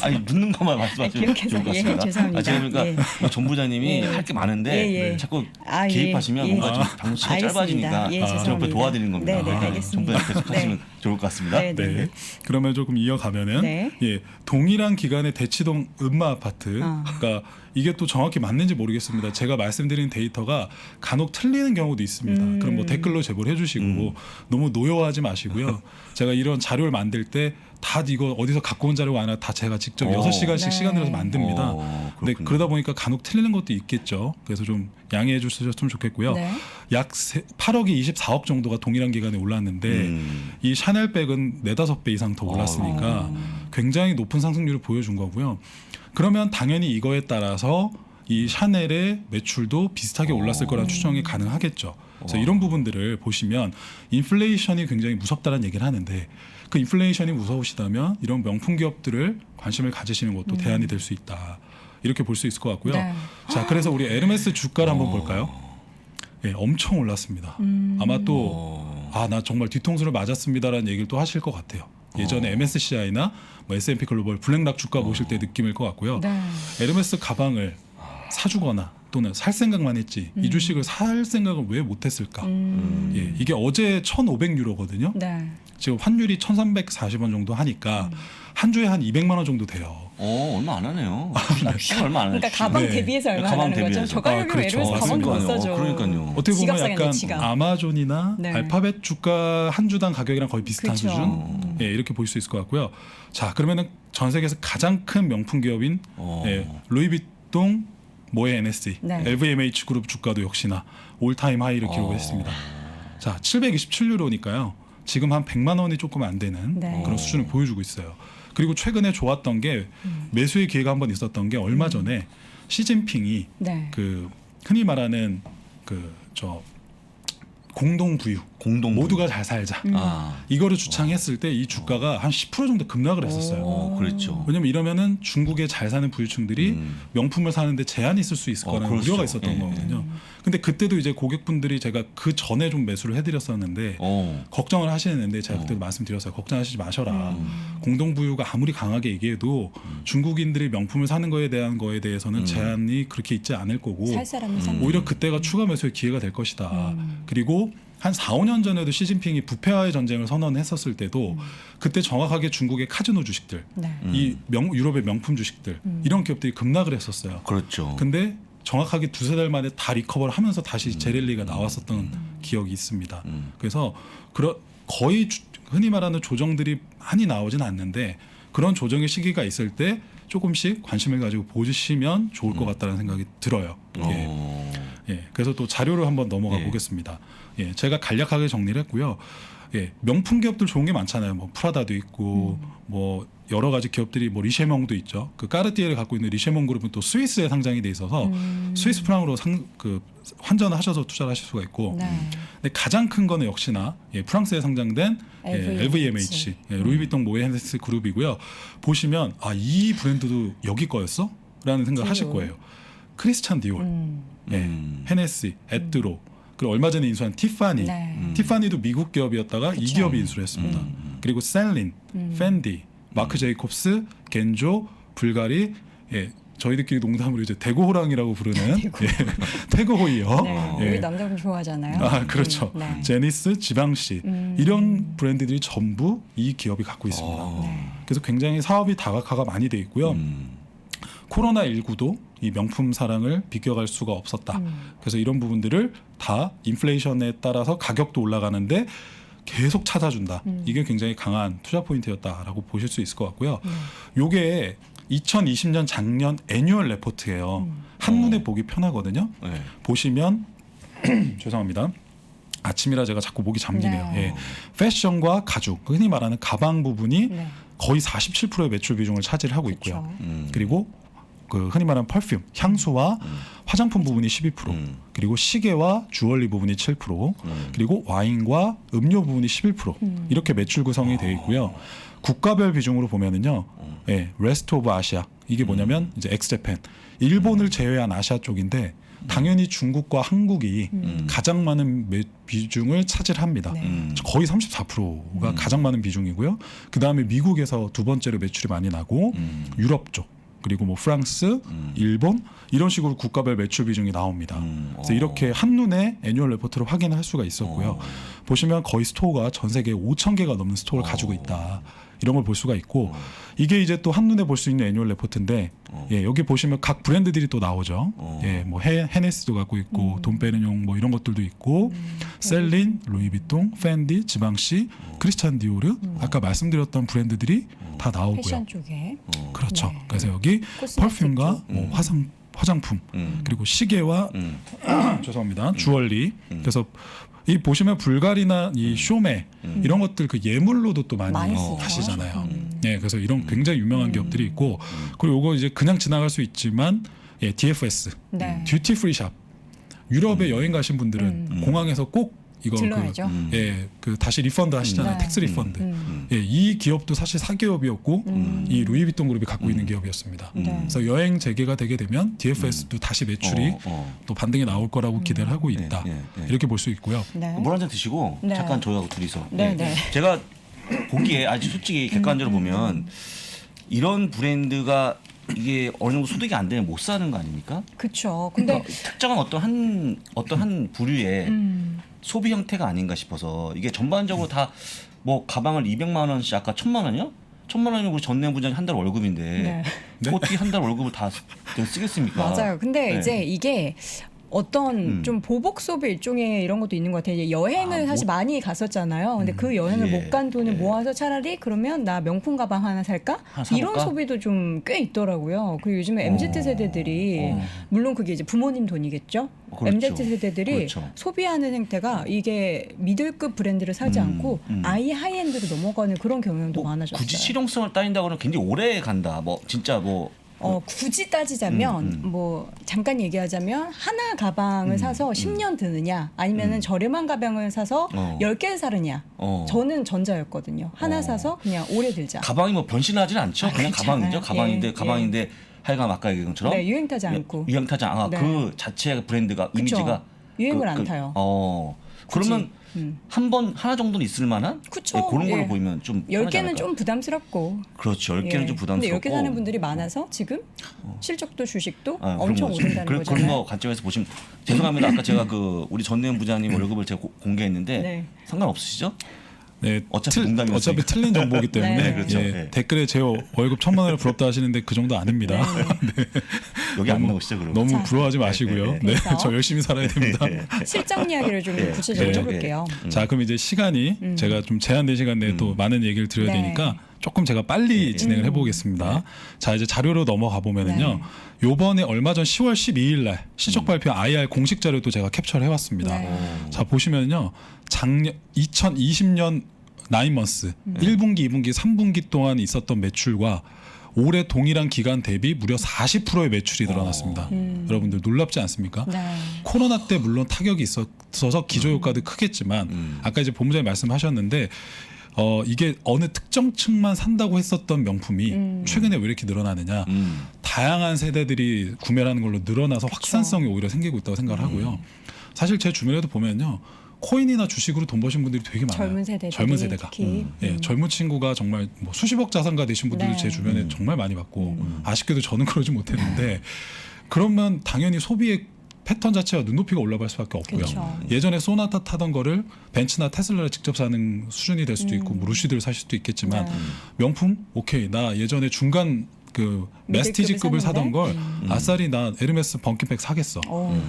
아니 묻는 것만 말씀하시면 기억해서, 좋을 것 예, 같습니다. 죄송합니다. 제가 그러니까 예. 뭐 전 부장님이 예. 할 게 많은데 예, 예. 자꾸 아, 예, 개입하시면 예. 뭔가 좀 방송 시간이 알겠습니다. 짧아지니까 예, 좀 옆에 죄송합니다. 도와드리는 겁니다. 네, 네, 전 알겠습니다. 부장님 계속 하시면 네. 좋을 것 같습니다. 네, 네. 네. 그러면 조금 이어가면은 네. 예, 동일한 기간의 대치동 음마 아파트. 아. 그러니까 이게 또 정확히 맞는지 모르겠습니다. 제가 말씀드린 데이터가 간혹 틀리는 경우도 있습니다. 그럼 뭐 댓글로 제보를 해주시고 너무 노여워하지 마시고요. 제가 이런 자료를 만들 때 다 이거 어디서 갖고 온 자료가 아니라 다 제가 직접 6시간씩 네. 시간 들여서 만듭니다. 근데 그렇군요. 그러다 보니까 간혹 틀리는 것도 있겠죠. 그래서 좀 양해해 주셨으면 좋겠고요. 네. 약 8억이 24억 정도가 동일한 기간에 올랐는데 이 샤넬백은 4-5배 이상 더 올랐으니까 굉장히 높은 상승률을 보여준 거고요. 그러면 당연히 이거에 따라서 이 샤넬의 매출도 비슷하게 올랐을 거라는 추정이 가능하겠죠. 그래서 이런 부분들을 보시면 인플레이션이 굉장히 무섭다는 얘기를 하는데 그 인플레이션이 무서우시다면 이런 명품 기업들을 관심을 가지시는 것도 대안이 될 수 있다. 이렇게 볼 수 있을 것 같고요. 네. 자, 그래서 우리 에르메스 주가를 한번 볼까요? 예, 엄청 올랐습니다. 아마 또 나 정말 뒤통수를 맞았습니다라는 얘기를 또 하실 것 같아요. 예전에 MSCI나 뭐 S&P 글로벌 블랙락 주가 보실 때 느낌일 것 같고요. 네. 에르메스 가방을 사주거나 또는 살 생각만 했지 이 주식을 살 생각을 왜 못했을까? 예, 이게 어제 1,500유로거든요. 네. 지금 환율이 1,340원 정도 하니까 한 주에 한 200만 원 정도 돼요. 얼마 안 하네요. 주식 얼마 안 하네. 그러니까 가방 네. 대비해서 얼마 가방 하는 거죠? 대비해서. 저 가격이면 그렇죠. 에르메스 가방도 못 맞습니다. 사죠. 그러니까요. 어떻게 보면 지갑 사겠네, 약간 지갑. 아마존이나 네. 알파벳 주가 한 주당 가격이랑 거의 비슷한 그쵸. 수준. 예, 이렇게 볼 수 있을 것 같고요. 자, 그러면은 전 세계에서 가장 큰 명품 기업인 예, 루이비통, 모에 NSC, 네. LVMH 그룹 주가도 역시나 올타임 하이를 기록했습니다. 자, 727유로니까요. 지금 한 100만 원이 조금 안 되는 네. 그런 수준을 보여주고 있어요. 그리고 최근에 좋았던 게 매수의 기회가 한번 있었던 게 얼마 전에 시진핑이 네. 그 흔히 말하는 저 공동 부유, 모두가 잘 살자 이거를 주창했을 때 이 주가가 한 10% 정도 급락을 했었어요. 그랬죠. 왜냐면 이러면은 중국의 잘 사는 부유층들이 명품을 사는데 제한이 있을 수 있을 거라는 그렇죠. 우려가 있었던 예. 거거든요. 근데 그때도 이제 고객분들이 제가 그 전에 좀 매수를 해드렸었는데 걱정을 하시는데 제가 그때도 말씀드렸어요. 걱정하시지 마셔라. 공동부유가 아무리 강하게 얘기해도 중국인들이 명품을 사는 거에 대한 거에 대해서는 제한이 그렇게 있지 않을 거고 살 사람은 사. 오히려 그때가 추가 매수의 기회가 될 것이다. 그리고 한 4-5년 전에도 시진핑이 부패와의 전쟁을 선언했었을 때도 그때 정확하게 중국의 카지노 주식들, 네. 이 유럽의 명품 주식들 이런 기업들이 급락을 했었어요. 그렇죠. 근데 정확하게 2-3달 만에 다 리커버를 하면서 다시 재랠리가 나왔었던 기억이 있습니다. 그래서 거의 흔히 말하는 조정들이 많이 나오진 않는데 그런 조정의 시기가 있을 때 조금씩 관심을 가지고 보시면 좋을 것 같다는 생각이 들어요. 예, 그래서 또 자료를 한번 넘어가 보겠습니다. 예, 제가 간략하게 정리를 했고요. 예, 명품 기업들 좋은 게 많잖아요. 뭐 프라다도 있고 뭐 여러 가지 기업들이 뭐 리쉐몽도 있죠. 그 까르띠에를 갖고 있는 리쉐몽 그룹은 또 스위스에 상장이 돼 있어서 스위스 프랑으로 환전을 하셔서 투자를 하실 수가 있고. 네. 근데 가장 큰 거는 역시나 프랑스에 상장된 LVMH, 루이비통 모에 헤네스 그룹이고요. 보시면 이 브랜드도 여기 거였어? 라는 생각을 하실 거예요. 크리스찬 디올, 헤네스, 에뚜로, 그리고 얼마 전에 인수한 티파니. 네. 티파니도 미국 기업이었다가 이 기업이 인수를 했습니다. 그리고 셀린, 펜디, 마크 제이콥스, 겐조, 불가리, 저희들끼리 농담으로 이제 대고호랑이라고 부르는 태고호이요. 네. 예. 우리 남자분 좋아하잖아요. 그렇죠. 네. 제니스, 지방시 이런 브랜드들이 전부 이 기업이 갖고 있습니다. 그래서 굉장히 사업이 다각화가 많이 돼 있고요. 코로나19도 이 명품 사랑을 비껴갈 수가 없었다. 그래서 이런 부분들을 다 인플레이션에 따라서 가격도 올라가는데 계속 찾아준다. 이게 굉장히 강한 투자 포인트였다라고 보실 수 있을 것 같고요. 요게 2020년 작년 애뉴얼 레포트예요. 한눈에 보기 편하거든요. 네. 보시면 죄송합니다. 아침이라 제가 자꾸 목이 잠기네요. 네. 예. 패션과 가죽, 흔히 말하는 가방 부분이 네. 거의 47%의 매출 비중을 차지하고 있고요. 그렇죠. 그리고 그 흔히 말하는 펄퓸, 향수와 화장품 부분이 12%, 그리고 시계와 주얼리 부분이 7%, 그리고 와인과 음료 부분이 11% 이렇게 매출 구성이 되어 있고요. 국가별 비중으로 보면은요, 예, 레스트 오브 아시아 이게 뭐냐면 이제 엑스제팬, 일본을 제외한 아시아 쪽인데 당연히 중국과 한국이 가장 많은 비중을 차지합니다. 네. 거의 34%가 가장 많은 비중이고요. 그 다음에 미국에서 두 번째로 매출이 많이 나고 유럽 쪽. 그리고 뭐 프랑스, 일본 이런 식으로 국가별 매출 비중이 나옵니다. 그래서 이렇게 한눈에 애뉴얼 레포트를 확인할 수가 있었고요. 보시면 거의 스토어가 전 세계 5,000개가 넘는 스토어를 가지고 있다. 이런 걸 볼 수가 있고 이게 이제 또 한눈에 볼 수 있는 애뉴얼 레포트인데 예, 여기 보시면 각 브랜드들이 또 나오죠. 예, 뭐 헤네스도 갖고 있고 돈페르뇽 뭐 이런 것들도 있고 셀린, 루이비통, 팬디, 지방시, 크리스찬 디오르 아까 말씀드렸던 브랜드들이 다 나오고요. 패션 쪽에. 그렇죠. 네. 그래서 여기 코스메틱 펄퓸과 뭐 화장품 그리고 시계와 죄송합니다 주얼리. 그래서 이 보시면 불가리나 이 쇼메 이런 것들 그 예물로도 또 많이 많이 쓰죠. 하시잖아요. 네, 그래서 이런 굉장히 유명한 기업들이 있고 그리고 이거 이제 그냥 지나갈 수 있지만 예, DFS 네. 듀티 프리 샵 유럽에 여행 가신 분들은 공항에서 꼭 이거 들러야죠. 예, 그 다시 리펀드 하시잖아요. 네. 텍스 리펀드. 예, 이 기업도 사실 사기업이었고 이 루이비통 그룹이 갖고 있는 기업이었습니다. 네. 그래서 여행 재개가 되게 되면 DFS도 다시 매출이 또 반등이 나올 거라고 기대를 하고 있다. 네, 네. 이렇게 볼 수 있고요. 네. 물 한 잔 드시고 네. 잠깐 저희하고 둘이서. 네, 예. 네. 제가 보기에 아주 솔직히 객관적으로 보면 이런 브랜드가 이게 어느 정도 소득이 안 되면 못 사는 거 아닙니까? 그렇죠. 근데 특정한 어떤 한 부류의 소비 형태가 아닌가 싶어서 이게 전반적으로 다 뭐 가방을 200만 원씩 아까 1,000만 원이요? 1,000만 원이면 우리 전내 부장이 한 달 월급인데 네. 어떻게 한 달 월급을 다 쓰겠습니까? 맞아요. 근데 네. 이제 이게 어떤 좀 보복 소비 일종의 이런 것도 있는 것 같아요. 이제 여행을 사실 많이 갔었잖아요. 근데 그 여행을 예, 못 간 돈을 예. 모아서 차라리 그러면 나 명품 가방 하나 살까? 하나 사볼까? 이런 소비도 좀 꽤 있더라고요. 그리고 요즘에 MZ 세대들이 물론 그게 이제 부모님 돈이겠죠. 그렇죠. MZ 세대들이 그렇죠. 소비하는 행태가 이게 미들급 브랜드를 사지 않고 아예 하이엔드로 넘어가는 그런 경향도 많아졌어요. 굳이 실용성을 따진다고는 굉장히 오래 간다. 뭐 진짜 뭐 굳이 따지자면 뭐 잠깐 얘기하자면 하나 가방을 사서 10년 드느냐 아니면은 저렴한 가방을 사서 10개 사느냐. 저는 전자였거든요. 하나 사서 그냥 오래 들자. 가방이 뭐 변신하지는 않죠. 그냥 그렇잖아요. 가방인데 예, 가방인데 하여간 아까 얘기한 것처럼 네, 유행 타지 않고. 유행 타지 않아. 네. 그 자체의 브랜드가 그쵸. 이미지가 유행을 안 타요. 그러면 한 번 하나 정도는 있을 만한 그쵸. 예, 그런 걸로 예. 보이면 좀 10개는 편하지 좀 부담스럽고. 그렇죠. 10개는 예. 좀 부담스럽고. 근데 10개 사는 분들이 많아서 지금 실적도 주식도 아, 엄청 그런 거죠. 오른다는 그런 거잖아요. 거 관점에서 보시면 죄송합니다. 아까 제가 그 우리 전내연 부장님 월급을 제가 공개했는데 네. 상관없으시죠? 네, 어차피 농담이었으니까. 어차피 틀린 정보이기 때문에 네, 그렇죠. 예, 네. 댓글에 제 월급 1,000만 원을 부럽다 하시는데 그 정도 아닙니다. 여기 안 나오시죠, 그럼? 너무 자, 부러워하지 마시고요. 네, 그래서 저 열심히 살아야 됩니다. 실적 이야기를 좀 구체적으로 네. 해볼게요. 자, 그럼 이제 시간이 제가 좀 제한된 시간 내에 또 많은 얘기를 드려야 네. 되니까 조금 제가 빨리 진행을 해보겠습니다. 자, 이제 자료로 넘어가 보면은요. 요번에 얼마 전 10월 12일 날 실적 발표 IR 공식 자료도 제가 캡처를 해왔습니다. 네. 자, 보시면요. 작년 2020년 9months 1분기, 2분기, 3분기 동안 있었던 매출과 올해 동일한 기간 대비 무려 40%의 매출이 늘어났습니다. 여러분들 놀랍지 않습니까? 네. 코로나 때 물론 타격이 있어서 기저효과도 크겠지만 아까 이제 본부장님 말씀하셨는데 이게 어느 특정 층만 산다고 했었던 명품이 최근에 왜 이렇게 늘어나느냐. 다양한 세대들이 구매하는 걸로 늘어나서 확산성이 오히려 생기고 있다고 생각을 하고요. 사실 제 주변에도 보면요. 코인이나 주식으로 돈 버신 분들이 되게 많아요. 젊은 세대가 특히. 예, 젊은 친구가 정말 뭐 수십억 자산가 되신 분들도 네. 제 주변에 정말 많이 봤고 아쉽게도 저는 그러지 못했는데 그러면 당연히 소비의 패턴 자체가 눈높이가 올라갈 수밖에 없고요. 그렇죠. 예전에 소나타 타던 거를 벤츠나 테슬라를 직접 사는 수준이 될 수도 있고 뭐 루시드를 살 수도 있겠지만 네. 명품 오케이 나 예전에 중간 그 메스티지급을 사던 걸 아싸리 나 에르메스 번kin백 사겠어.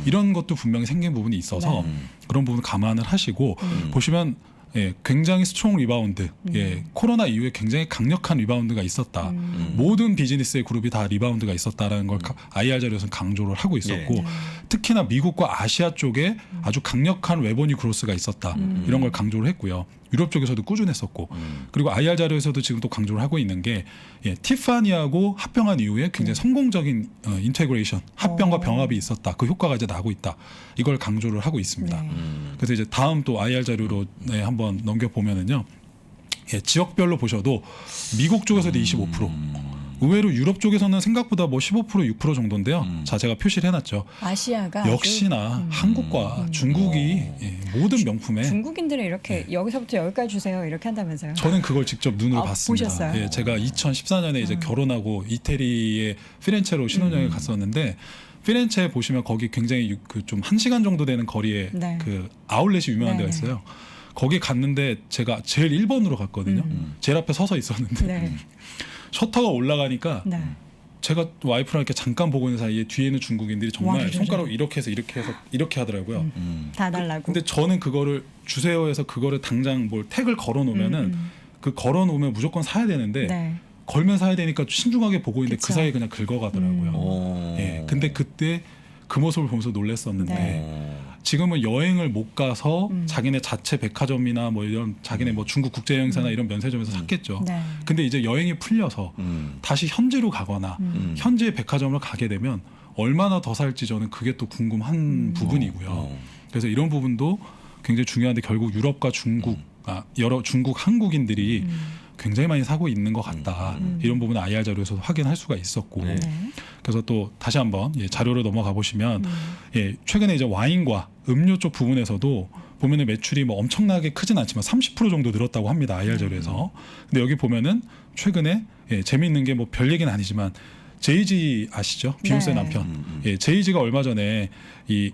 이런 것도 분명히 생긴 부분이 있어서 그런 부분 감안을 하시고 보시면 예, 굉장히 스트롱 리바운드. 예, 코로나 이후에 굉장히 강력한 리바운드가 있었다. 모든 비즈니스의 그룹이 다 리바운드가 있었다라는 걸 IR 자료에서는 강조를 하고 있었고, 특히나 미국과 아시아 쪽에 아주 강력한 레버뉴 그로스가 있었다. 이런 걸 강조를 했고요. 유럽 쪽에서도 꾸준했었고, 그리고 IR 자료에서도 지금 또 강조를 하고 있는 게 티파니하고 합병한 이후에 굉장히 성공적인 인테그레이션, 합병과 병합이 있었다. 그 효과가 이제 나고 있다. 이걸 강조를 하고 있습니다. 그래서 이제 다음 또 IR 자료로 한번 넘겨 보면은요, 지역별로 보셔도 미국 쪽에서도 25%. 의외로 유럽 쪽에서는 생각보다 뭐 15% 6% 정도인데요. 자, 제가 표시를 해놨죠. 아시아가 역시나 한국과 중국이 모든 명품에 중국인들은 이렇게 여기서부터 여기까지 주세요 이렇게 한다면서요? 저는 그걸 직접 눈으로 봤습니다. 보셨어요? 예, 제가 2014년에 이제 결혼하고 이태리의 피렌체로 신혼여행을 갔었는데, 피렌체 보시면 거기 굉장히 그 좀 1시간 정도 되는 거리에 네. 그 아울렛이 유명한 데가 네. 있어요. 거기 갔는데 제가 제일 1번으로 갔거든요. 제일 앞에 서서 있었는데 네. 셔터가 올라가니까 네. 제가 와이프랑 이렇게 잠깐 보고 있는 사이에 뒤에 있는 중국인들이 정말 와, 손가락 이렇게 해서 이렇게 하더라고요. 다 달라고. 근데 저는 그거를 주세요 해서 그거를 당장 뭘 택을 걸어 놓으면은 그 걸어 놓으면 무조건 사야 되는데 네. 걸면 사야 되니까 신중하게 보고 있는데 그쵸. 그 사이에 그냥 긁어가더라고요. 예. 근데 그때 그 모습을 보면서 놀랐었는데 네. 지금은 여행을 못 가서 자기네 자체 백화점이나 뭐 이런 자기네 뭐 중국 국제여행사나 이런 면세점에서 샀겠죠. 네. 근데 이제 여행이 풀려서 다시 현지로 가거나 현지의 백화점을 가게 되면 얼마나 더 살지 저는 그게 또 궁금한 부분이고요. 그래서 이런 부분도 굉장히 중요한데 결국 유럽과 중국, 여러 중국 한국인들이 굉장히 많이 사고 있는 것 같다. 이런 부분은 IR 자료에서도 확인할 수가 있었고, 네. 그래서 또 다시 한번 자료로 넘어가 보시면 최근에 이제 와인과 음료 쪽 부분에서도 보면은 매출이 뭐 엄청나게 크진 않지만 30% 정도 늘었다고 합니다. IR 자료에서. 근데 여기 보면은 최근에 재미있는 게 뭐 별 얘기는 아니지만 제이지 아시죠? 비욘세 네. 남편. 제이지가 얼마 전에 이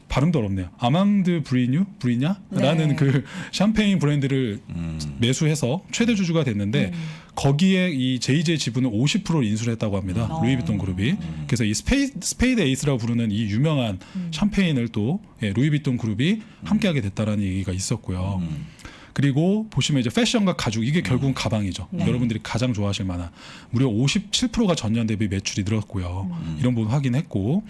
발음도 어렵네요. 아망드 브리냐라는 네. 그 샴페인 브랜드를 매수해서 최대 주주가 됐는데 거기에 이 제이지의 지분을 50%를 인수를 했다고 합니다. 루이비통 그룹이. 그래서 이 스페이드 에이스라고 부르는 이 유명한 샴페인을 또 루이비통 그룹이 함께하게 됐다라는 얘기가 있었고요. 그리고 보시면 이제 패션과 가죽 이게 결국은 가방이죠. 네. 여러분들이 가장 좋아하실 만한 무려 57%가 전년 대비 매출이 늘었고요. 이런 부분 확인했고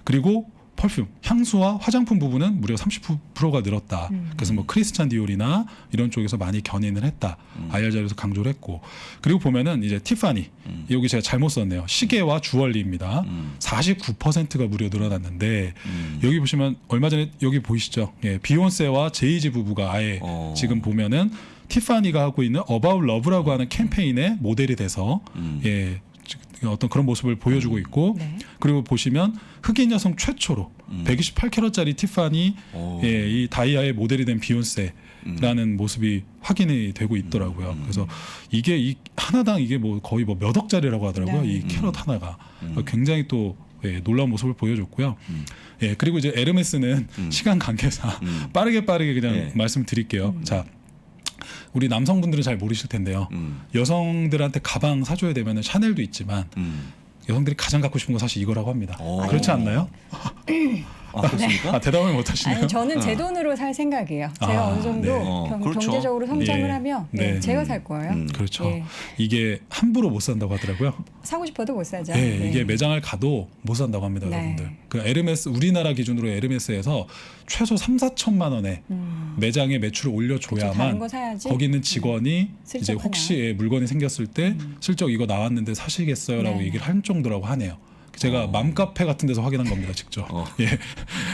그리고 펄퓸, 향수와 화장품 부분은 무려 30%가 늘었다. 그래서 뭐 크리스찬 디올이나 이런 쪽에서 많이 견인을 했다. IR 자료에서 강조를 했고 그리고 보면은 이제 티파니 여기 제가 잘못 썼네요. 시계와 주얼리입니다. 49%가 무려 늘어났는데 여기 보시면 얼마 전에 여기 보이시죠? 비욘세와 제이지 부부가 아예 지금 보면은 티파니가 하고 있는 About Love라고 하는 캠페인의 모델이 돼서 어떤 그런 모습을 보여주고 있고 네. 그리고 보시면 흑인 여성 최초로 128캐럿짜리 티파니 이 다이아의 모델이 된 비욘세라는 모습이 확인이 되고 있더라고요. 그래서 이게 이 하나당 이게 뭐 거의 뭐 몇 억짜리라고 하더라고요. 네. 이 캐럿 하나가 굉장히 또 놀라운 모습을 보여줬고요. 그리고 이제 에르메스는 시간 관계상 빠르게 그냥 말씀드릴게요. 자. 우리 남성분들은 잘 모르실 텐데요. 여성들한테 가방 사줘야 되면 샤넬도 있지만 여성들이 가장 갖고 싶은 건 사실 이거라고 합니다. 그렇지 않나요? 그렇습니까? 대답을 못 하시네요. 아니 저는 제 돈으로 살 생각이에요. 제가 어느 정도 네. 그렇죠. 경제적으로 성장을 예. 하면 네. 제가 살 거예요. 그렇죠. 예. 이게 함부로 못 산다고 하더라고요. 사고 싶어도 못 사죠. 이게 매장을 가도 못 산다고 합니다, 네. 여러분들. 그 에르메스 우리나라 기준으로 에르메스에서 최소 3-4천만 원에 매장의 매출을 그쵸, 올려줘야만 다른 거 사야지. 거기 있는 직원이 이제 슬쩍 혹시 물건이 생겼을 때 슬쩍 이거 나왔는데 사시겠어요라고 네. 얘기를 할 정도라고 하네요. 제가 맘카페 같은 데서 확인한 겁니다, 직접.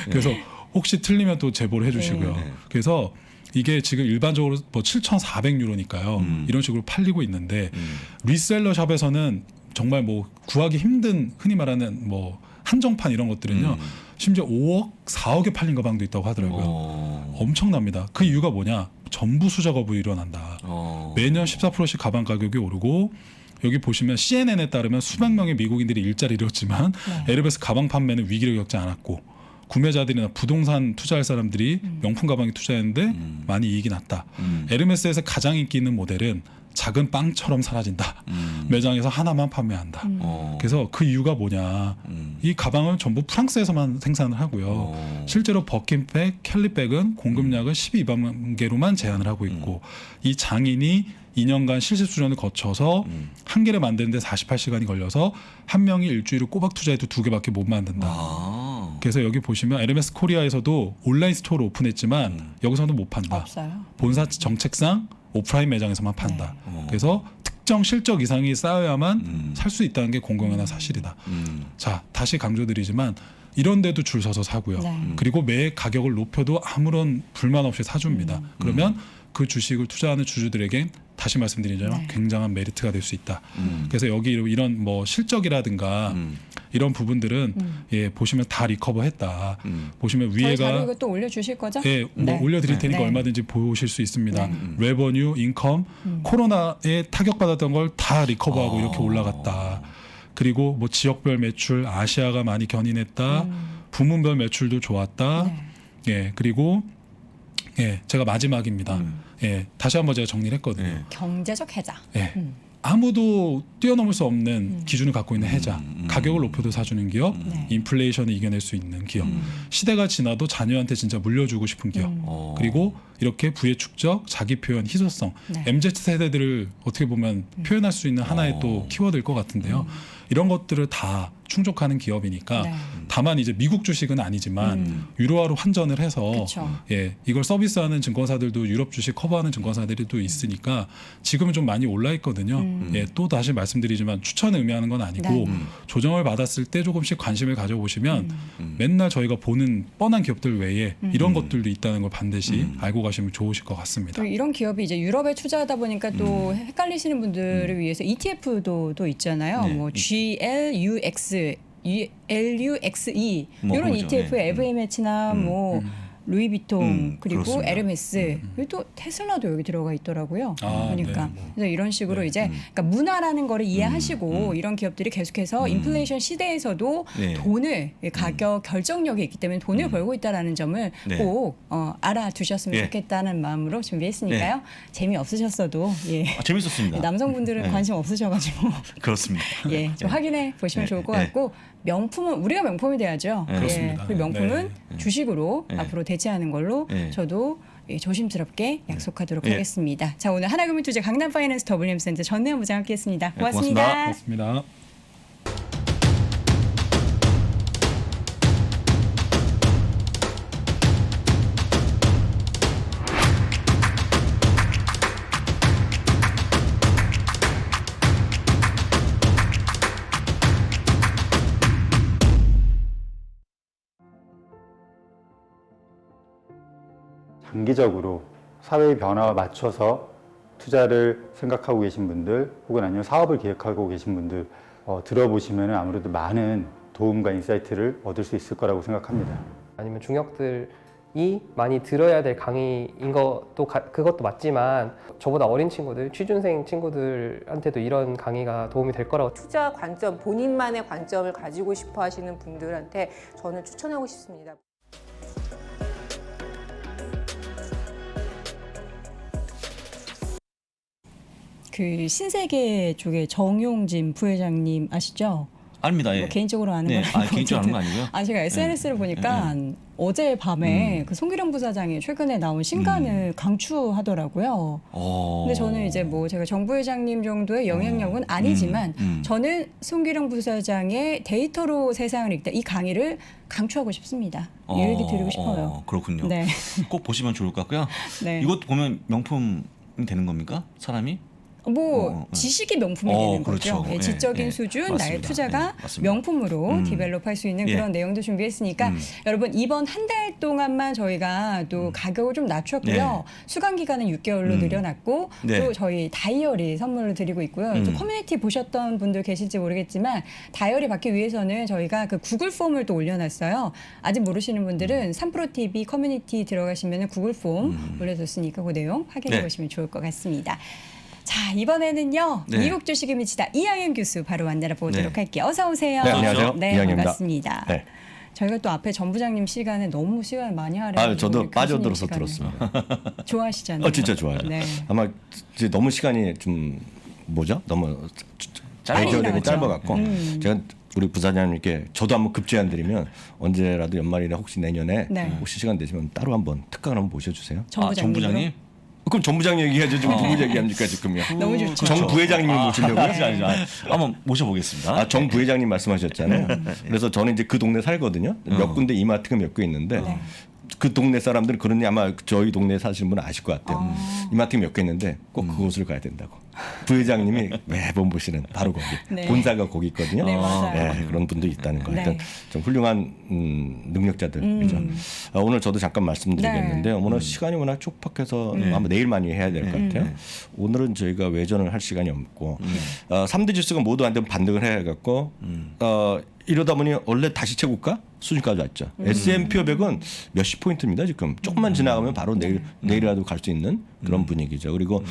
그래서 혹시 틀리면 또 제보를 해주시고요. 네. 그래서 이게 지금 일반적으로 뭐 7,400유로니까요. 이런 식으로 팔리고 있는데 리셀러 샵에서는 정말 뭐 구하기 힘든 흔히 말하는 뭐 한정판 이런 것들은요. 심지어 5억, 4억에 팔린 가방도 있다고 하더라고요. 엄청납니다. 그 이유가 뭐냐? 전부 수작업이 일어난다. 매년 14%씩 가방 가격이 오르고 여기 보시면 CNN에 따르면 수백 명의 미국인들이 일자리를 잃었지만 에르메스 가방 판매는 위기를 겪지 않았고 구매자들이나 부동산 투자할 사람들이 명품 가방에 투자했는데 많이 이익이 났다. 에르메스에서 가장 인기 있는 모델은 작은 빵처럼 사라진다. 매장에서 하나만 판매한다. 그래서 그 이유가 뭐냐. 이 가방을 전부 프랑스에서만 생산을 하고요. 실제로 버킨백, 캘리백은 공급량을 12만 개로만 제한을 하고 있고 이 장인이 2년간 실습수련을 거쳐서 한 개를 만드는데 48시간이 걸려서 한 명이 일주일을 꼬박 투자해도 2개밖에 못 만든다. 그래서 여기 보시면 에르메스 코리아에서도 온라인 스토어를 오픈했지만 여기서는 못 판다. 없어요. 본사 정책상 오프라인 매장에서만 판다. 그래서 특정 실적 이상이 쌓여야만 살 수 있다는 게 공공연한 사실이다. 자, 다시 강조드리지만 이런 데도 줄 서서 사고요. 그리고 매 가격을 높여도 아무런 불만 없이 사줍니다. 그러면 그 주식을 투자하는 주주들에겐 다시 말씀드리자면 굉장한 메리트가 될 수 있다. 그래서 여기 이런 뭐 실적이라든가 이런 부분들은 예, 보시면 다 리커버했다. 보시면 저희 자료 위에가 이거 또 올려주실 거죠? 예, 뭐 올려드릴 테니까 네. 얼마든지 보실 수 있습니다. 레버뉴, 인컴, 코로나에 타격받았던 걸 다 리커버하고 이렇게 올라갔다. 그리고 뭐 지역별 매출, 아시아가 많이 견인했다. 부문별 매출도 좋았다. 예, 그리고 예, 제가 마지막입니다. 예, 다시 한번 제가 정리를 했거든요. 경제적 해자. 예. 아무도 뛰어넘을 수 없는 기준을 갖고 있는 해자, 가격을 높여도 사주는 기업, 인플레이션을 이겨낼 수 있는 기업, 시대가 지나도 자녀한테 진짜 물려주고 싶은 기업, 그리고 이렇게 부의 축적, 자기 표현, 희소성, MZ 세대들을 어떻게 보면 표현할 수 있는 하나의 또 키워드일 것 같은데요. 이런 것들을 다 충족하는 기업이니까 다만 이제 미국 주식은 아니지만 유로화로 환전을 해서 그쵸. 예, 이걸 서비스하는 증권사들도 유럽 주식 커버하는 증권사들이 또 있으니까 지금은 좀 많이 올라 있거든요. 예, 또 다시 말씀드리지만 추천을 의미하는 건 아니고 조정을 받았을 때 조금씩 관심을 가져보시면 맨날 저희가 보는 뻔한 기업들 외에 이런 것들도 있다는 걸 반드시 알고 가시면 좋으실 것 같습니다. 또 이런 기업이 이제 유럽에 투자하다 보니까 또 헷갈리시는 분들을 위해서 ETF도 또 있잖아요. 뭐 GLUXE 뭐 이런 그거죠. ETF에 네. LVMH나 뭐 루이비통 그리고 그렇습니다. 에르메스 그리고 또 테슬라도 여기 들어가 있더라고요. 아, 그러니까 네, 뭐. 그래서 이런 식으로 이제 그러니까 문화라는 거를 이해하시고 이런 기업들이 계속해서 인플레이션 시대에서도 네. 돈을 가격 결정력이 있기 때문에 돈을 벌고 있다라는 점을 네. 꼭 알아두셨으면 예. 좋겠다는 마음으로 준비했으니까요. 재미 없으셨어도 예. 재밌었습니다. 남성분들은 네. 관심 없으셔가지고 그렇습니다. 예, 좀 확인해 보시면 좋을 것 네. 같고 명품은 우리가 명품이 돼야죠. 네, 예, 그렇습니다. 그리고 명품은 네. 주식으로 네. 앞으로 대체하는 걸로 네. 저도 예, 조심스럽게 약속하도록 네. 하겠습니다. 자, 오늘 하나금융투자 강남파이낸스 WM센터 전내원 부장 함께했습니다. 네, 고맙습니다. 고맙습니다. 장기적으로 사회의 변화와 맞춰서 투자를 생각하고 계신 분들 혹은 아니면 사업을 계획하고 계신 분들 들어보시면 아무래도 많은 도움과 인사이트를 얻을 수 있을 거라고 생각합니다. 아니면 중역들이 많이 들어야 될 강의인 것도 그것도 맞지만 저보다 어린 친구들, 취준생 친구들한테도 이런 강의가 도움이 될 거라고 투자 관점, 본인만의 관점을 가지고 싶어 하시는 분들한테 저는 추천하고 싶습니다. 그 신세계 쪽에 정용진 부회장님 아시죠? 아닙니다. 예. 뭐 개인적으로 아는 네. 건 아니고 개인적으로 아는 거 아니고요. 아 제가 SNS를 보니까 어제 밤에 그 송기령 부사장이 최근에 나온 신간을 강추하더라고요. 근데 저는 이제 뭐 제가 정 부회장님 정도의 영향력은 아니지만 저는 송기령 부사장의 데이터로 세상을 읽다 이 강의를 강추하고 싶습니다. 이 얘기 드리고 싶어요. 그렇군요. 네. 꼭 보시면 좋을 것 같고요. 네. 이것 보면 명품이 되는 겁니까? 사람이? 뭐 지식이 명품이 되는 그렇죠. 거죠. 예, 예, 지적인 예. 수준, 맞습니다. 나의 투자가 예, 맞습니다. 명품으로 디벨롭할 수 있는 예. 그런 내용도 준비했으니까 여러분 이번 한 달 동안만 저희가 또 가격을 좀 낮췄고요. 수강 기간은 6개월로 늘려놨고 네. 또 저희 다이어리 선물로 드리고 있고요. 또 커뮤니티 보셨던 분들 계실지 모르겠지만 다이어리 받기 위해서는 저희가 그 구글 폼을 또 올려놨어요. 아직 모르시는 분들은 3프로TV 커뮤니티 들어가시면 구글 폼 올려뒀으니까 그 내용 확인해 네. 보시면 좋을 것 같습니다. 자, 이번에는요. 네. 미국 주식에 미치다 이항현 교수 바로 만나러 보도록 네. 할게요. 어서 오세요. 네, 안녕하세요. 네, 이항현입니다. 반갑습니다. 네. 저희가 또 앞에 전 부장님 시간에 너무 시간을 많이 하려고 저도 빠져들어서 들었습니다. 좋아하시잖아요. 진짜 좋아요. 네. 아마 이제 너무 시간이 좀 너무 짧아가지고. 짧아갖고 제가 우리 부사장님께 저도 한번 급제안 드리면 언제라도 연말이나 혹시 내년에 네. 혹시 시간 되시면 따로 한번 특강을 한번 모셔주세요. 전 부장님. 그럼 전 부장 얘기하죠. 지금 누구 얘기합니까 지금요? 너무 좋죠. 정 부회장님을 모시려고요? 한번 모셔보겠습니다. 정 부회장님 말씀하셨잖아요. 그래서 저는 이제 그 동네 살거든요. 몇 군데 이마트가 몇 개 있는데 그 동네 사람들은 그러니 아마 저희 동네에 사시는 분은 아실 것 같아요. 이마트가 몇 개 있는데 꼭 그곳을 가야 된다고. 부회장님이 매번 보시는 바로 거기. 네. 본사가 거기 있거든요. 네, 맞아요. 그런 분도 있다는 거. 네. 하여튼 좀 훌륭한 능력자들이죠. 오늘 저도 잠깐 말씀드리겠는데요. 네. 오늘 시간이 워낙 촉박해서 아마 내일 많이 해야 될 것 같아요. 오늘은 저희가 외전을 할 시간이 없고 3대 지수가 모두 안 되면 반등을 해갖고 이러다 보니 원래 다시 최고가 수준까지 왔죠. S&P 500은 몇십 포인트입니다. 지금 조금만 지나가면 바로 내일이라도 갈 수 있는 그런 분위기죠. 그리고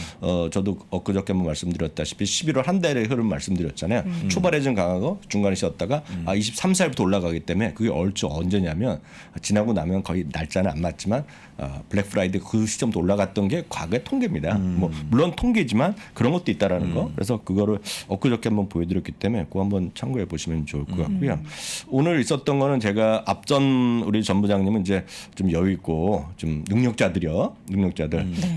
저도 엊그저께 한번 말씀드렸다시피 11월 한 달의 흐름 말씀드렸잖아요. 초반에 좀 강하고 중간에 쉬었다가 23, 4일부터 올라가기 때문에 그게 얼추 언제냐면 지나고 나면 거의 날짜는 안 맞지만 블랙 프라이데이 그 시점도 올라갔던 게 과거의 통계입니다. 뭐 물론 통계지만 그런 것도 있다라는 거. 그래서 그거를 엊그저께 한번 보여드렸기 때문에 그거 한번 참고해 보시면 좋을 것 같고요. 오늘 있었던 거는 제가 앞전 우리 전 부장님은 이제 좀 여유 있고 좀 능력자들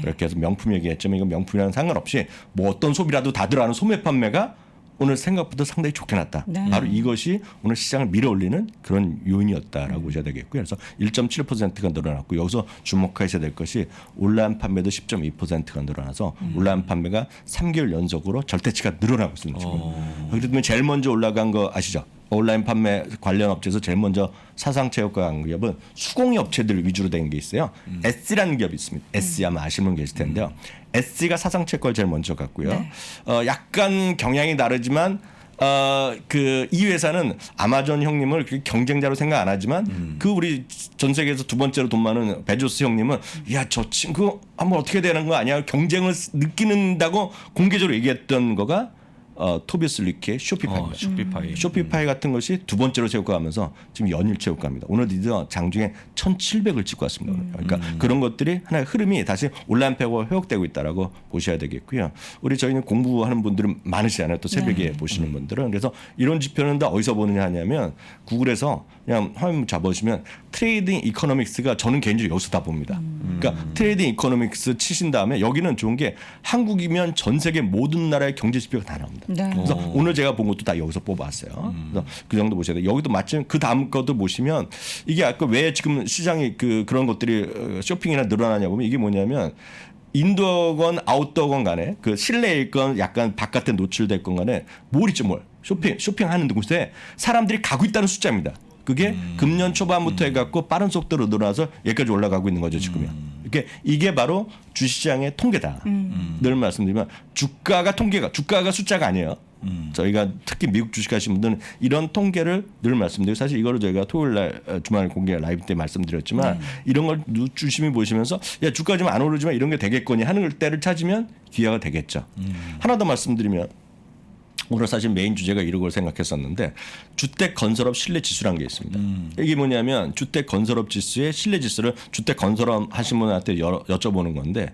이렇게 해서 명품 얘기했지만 이건 명품이랑 상관없이 뭐 어떤 소비라도 다들 아는 소매 판매가 오늘 생각보다 상당히 좋게 났다. 네. 바로 이것이 오늘 시장을 밀어올리는 그런 요인이었다라고 보셔야 되겠고요. 그래서 1.7%가 늘어났고 여기서 주목하셔야 될 것이 온라인 판매도 10.2%가 늘어나서 온라인 판매가 3개월 연속으로 절대치가 늘어나고 있습니다. 지금. 그렇기 때문에 제일 먼저 올라간 거 아시죠? 온라인 판매 관련 업체에서 제일 먼저 사상체육과 한 기업은 수공예 업체들 위주로 된 게 있어요. S라는 기업이 있습니다. S 아마 아시는 분 계실 텐데요. S가 사상체육과를 제일 먼저 갔고요. 네. 약간 경향이 다르지만 그 이 회사는 아마존 형님을 경쟁자로 생각 안 하지만 그 우리 전 세계에서 두 번째로 돈 많은 베조스 형님은 야, 저 친구 한번 어떻게 되는 거 아니야? 경쟁을 느끼는다고 공개적으로 얘기했던 거가 토비스 리케의 쇼피파이입니다. 쇼피파이 같은 것이 두 번째로 체육가하면서 지금 연일 체육가입니다. 오늘 드디어 장중에 1,700을 찍고 왔습니다. 그러니까 그런 것들이 하나의 흐름이 다시 온라인 패고 회복되고 있다라고 보셔야 되겠고요. 우리 저희는 공부하는 분들은 많으시잖아요. 또 새벽에 보시는 분들은. 그래서 이런 지표는 다 어디서 보느냐 하냐면 구글에서 그냥 화면 잡아보시면 트레이딩 이코노믹스가 저는 개인적으로 여기서 다 봅니다. 그러니까 트레이딩 이코노믹스 치신 다음에 여기는 좋은 게 한국이면 전 세계 모든 나라의 경제 지표가 다 나옵니다. 네. 그래서 오늘 제가 본 것도 다 여기서 뽑았어요. 그래서 그 정도 보셔야 돼요. 여기도 마침 그 다음 것도 보시면 이게 아까 왜 지금 시장이 그런 것들이 쇼핑이나 늘어나냐 보면 이게 뭐냐면 인도어건 아웃도어건 간에 그 실내일 건 약간 바깥에 노출될 건 간에 뭘 있죠 뭘 쇼핑하는 곳에 사람들이 가고 있다는 숫자입니다. 그게 금년 초반부터 해갖고 빠른 속도로 늘어나서 여기까지 올라가고 있는 거죠 지금요. 이게 바로 주시장의 통계다. 늘 말씀드리면 주가가 숫자가 아니에요. 저희가 특히 미국 주식하시는 분들은 이런 통계를 늘 말씀드리고 사실 이거를 저희가 토요일 날 주말 공개 라이브 때 말씀드렸지만 이런 걸 주심히 보시면서 야 주가 좀 안 오르지만 이런 게 되겠거니 하는 때를 찾으면 기회가 되겠죠. 하나 더 말씀드리면 오늘 사실 메인 주제가 이런 걸 생각했었는데 주택 건설업 신뢰 지수라는 게 있습니다. 이게 뭐냐면 주택 건설업 지수의 신뢰 지수를 주택 건설업 하신 분한테 여쭤보는 건데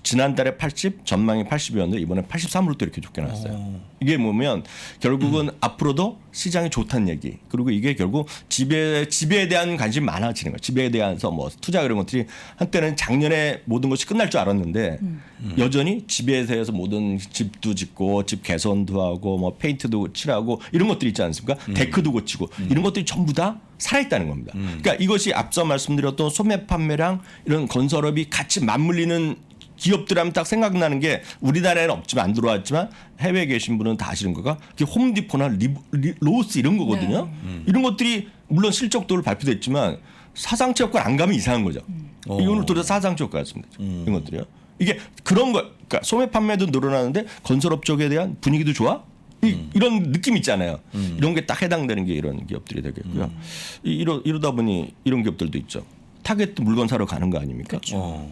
지난달에 80, 전망이 80이었는데 이번에 83으로 또 이렇게 좋게 나왔어요. 이게 뭐면 결국은 앞으로도 시장이 좋다는 얘기. 그리고 이게 결국 집에 대한 관심이 많아지는 거예요. 집에 대해서 뭐 투자 이런 것들이 한때는 작년에 모든 것이 끝날 줄 알았는데 여전히 집에 대해서 모든 집도 짓고 집 개선도 하고 뭐 페인트도 칠하고 이런 것들이 있지 않습니까? 데크도 고치고 이런 것들이 전부 다 살아있다는 겁니다. 그러니까 이것이 앞서 말씀드렸던 소매 판매랑 이런 건설업이 같이 맞물리는 기업들 하면 딱 생각나는 게 우리나라에는 없지만 안 들어왔지만 해외에 계신 분은 다 아시는 거가 홈디포나 로스 이런 거거든요. 이런 것들이 물론 실적도를 발표됐지만 사상체육관 안 가면 이상한 거죠. 오늘 또 사상체육관 같습니다. 이런 것들이요. 이게 그런 거, 그러니까 소매 판매도 늘어나는데 건설업 쪽에 대한 분위기도 좋아? 이런 느낌 있잖아요. 이런 게 딱 해당되는 게 이런 기업들이 되겠고요. 이러다 보니 이런 기업들도 있죠. 타겟 물건 사러 가는 거 아닙니까?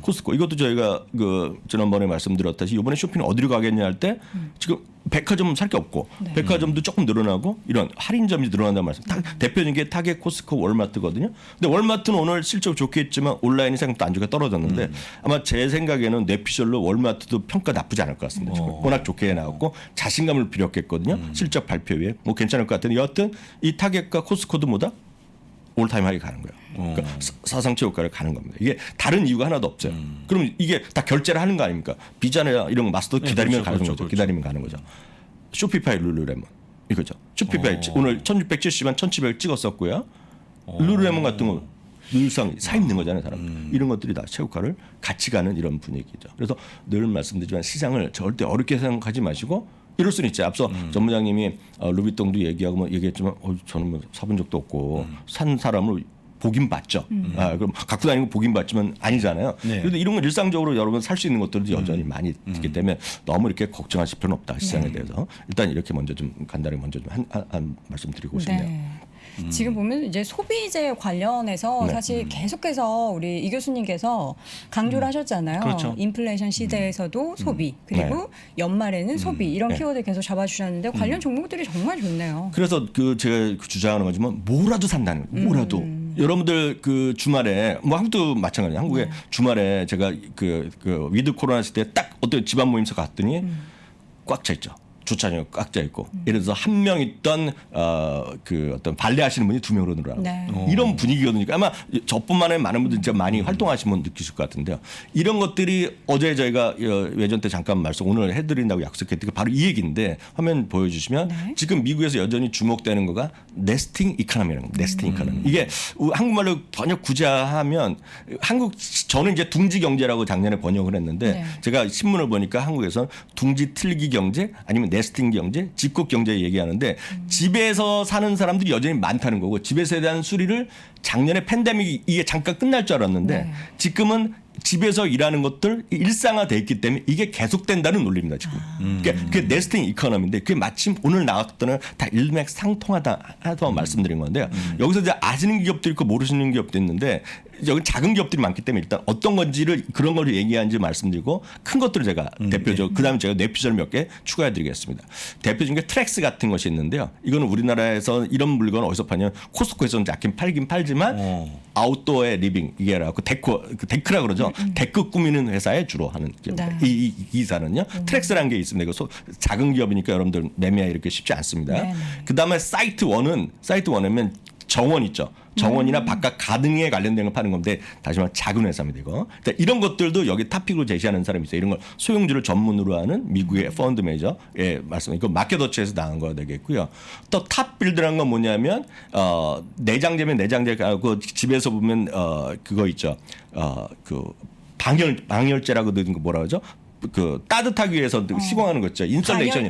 코스트코 이것도 저희가 그 지난번에 말씀드렸다시피 이번에 쇼핑 어디로 가겠냐 할 때 지금 백화점 살 게 없고 백화점도 조금 늘어나고 이런 할인점이 늘어난다는 말씀. 대표적인 게 타겟, 코스트코, 월마트거든요. 근데 월마트는 오늘 실적 좋게 했지만 온라인이 생각보다 안 좋게 떨어졌는데 아마 제 생각에는 뇌피셜로 월마트도 평가 나쁘지 않을 것 같습니다. 지금 워낙 좋게 나왔고 자신감을 비력했거든요. 실적 발표 후에 뭐 괜찮을 것 같은데 여하튼 이 타겟과 코스트코도 뭐다? 올타임 하게 가는 거예요. 그러니까 사상 최고가를 가는 겁니다. 이게 다른 이유가 하나도 없어요. 그럼 이게 다 결제를 하는 거 아닙니까? 비자나 이런 거 마스터 기다리면 가는 거죠. 기다리면 가는 거죠. 쇼피파이 룰루레몬 이거죠. 쇼피파이 오늘 1670만 1700 찍었었고요. 룰루레몬 같은 거 늘상 사 입는 거잖아요, 사람. 이런 것들이 다 최고가를 같이 가는 이런 분위기죠. 그래서 늘 말씀드리지만 시장을 절대 어렵게 생각하지 마시고 이럴 수는 있죠. 앞서 전 부장님이 루비통도 얘기하고 뭐 얘기했지만 저는 뭐 사본 적도 없고 산 사람을 보긴 봤죠. 그럼 갖고 다니고 보긴 봤지만 아니잖아요. 그래도 이런 건 일상적으로 여러분 살 수 있는 것들도 여전히 많이 있기 때문에 너무 이렇게 걱정하실 필요는 없다. 시장에 대해서. 일단 이렇게 먼저 좀 간단하게 먼저 좀 한 말씀드리고 싶네요. 지금 보면 이제 소비재 관련해서 사실 계속해서 우리 이 교수님께서 강조를 하셨잖아요. 그렇죠. 인플레이션 시대에서도 소비 그리고 연말에는 소비 이런 키워드 계속 잡아주셨는데 관련 종목들이 정말 좋네요. 그래서 그 제가 주장하는 거지만 뭐라도 산다는 거예요. 뭐라도. 여러분들 그 주말에 뭐 한국도 마찬가지예요. 한국에 주말에 제가 그 위드 코로나 시대에 딱 어떤 집안 모임서 갔더니 꽉 차 있죠. 주차장이 꽉 차 있고 예를 들어서 한 명 있던 그 어떤 발레하시는 분이 2명으로 늘어나고 이런 분위기거든요. 아마 저뿐만 아니라 많은 분들 진짜 많이 활동하시면 느끼실 것 같은데요. 이런 것들이 어제 저희가 예전 때 잠깐 말씀 오늘 해드린다고 약속했던 게 바로 이 얘기인데 화면 보여주시면 지금 미국에서 여전히 주목되는 거가 네스팅 이코노미라는 겁니다. 네스팅 이코노미. 이게 한국말로 번역 구자하면 저는 이제 둥지 경제라고 작년에 번역을 했는데 제가 신문을 보니까 한국에서는 둥지 틀기 경제 아니면 네스팅 경제, 집콕 경제 얘기하는데 집에서 사는 사람들이 여전히 많다는 거고 집에서에 대한 수리를 작년에 팬데믹이 이게 잠깐 끝날 줄 알았는데 지금은 집에서 일하는 것들 일상화돼 있기 때문에 이게 계속된다는 논리입니다 지금. 그게 네스팅 이코노미인데 그게 마침 오늘 나왔던 다 일맥상통하다 하다 말씀드린 건데요. 여기서 이제 아시는 기업도 있고 모르시는 기업도 있는데 여기 작은 기업들이 많기 때문에 일단 어떤 건지를 그런 걸 얘기하는지 말씀드리고 큰 것들을 제가 대표적으로 그다음에 제가 뇌피셜 몇 개 추가해드리겠습니다. 대표적인 게 트랙스 같은 것이 있는데요. 이거는 우리나라에서 이런 물건 어디서 파냐면 코스트코에서는 팔긴 팔지만 아웃도어의 리빙 이게 라고 데크라 그러죠. 데크 꾸미는 회사에 주로 하는 이 기사는요. 트랙스라는 게 있습니다. 이거 작은 기업이니까 여러분들 매매하 이렇게 쉽지 않습니다. 그다음에 사이트 원은 정원 있죠. 정원이나 바깥 가등에 관련된 걸 파는 건데 다시 말해 작은 회사입니다. 이거. 그러니까 이런 것들도 여기 탑픽으로 제시하는 사람이 있어요. 이런 걸 소형주를 전문으로 하는 미국의 펀드 매니저의 말씀. 이거 마켓워치에서 나온 거 되겠고요. 또 탑빌드라는 건 뭐냐면 내장재면 내장재 가고 집에서 보면 그거 있죠. 그 방열재라고 넣는 거 뭐라 그러죠? 그 따뜻하기 위해서 시공하는 거 있죠. 인설레이션,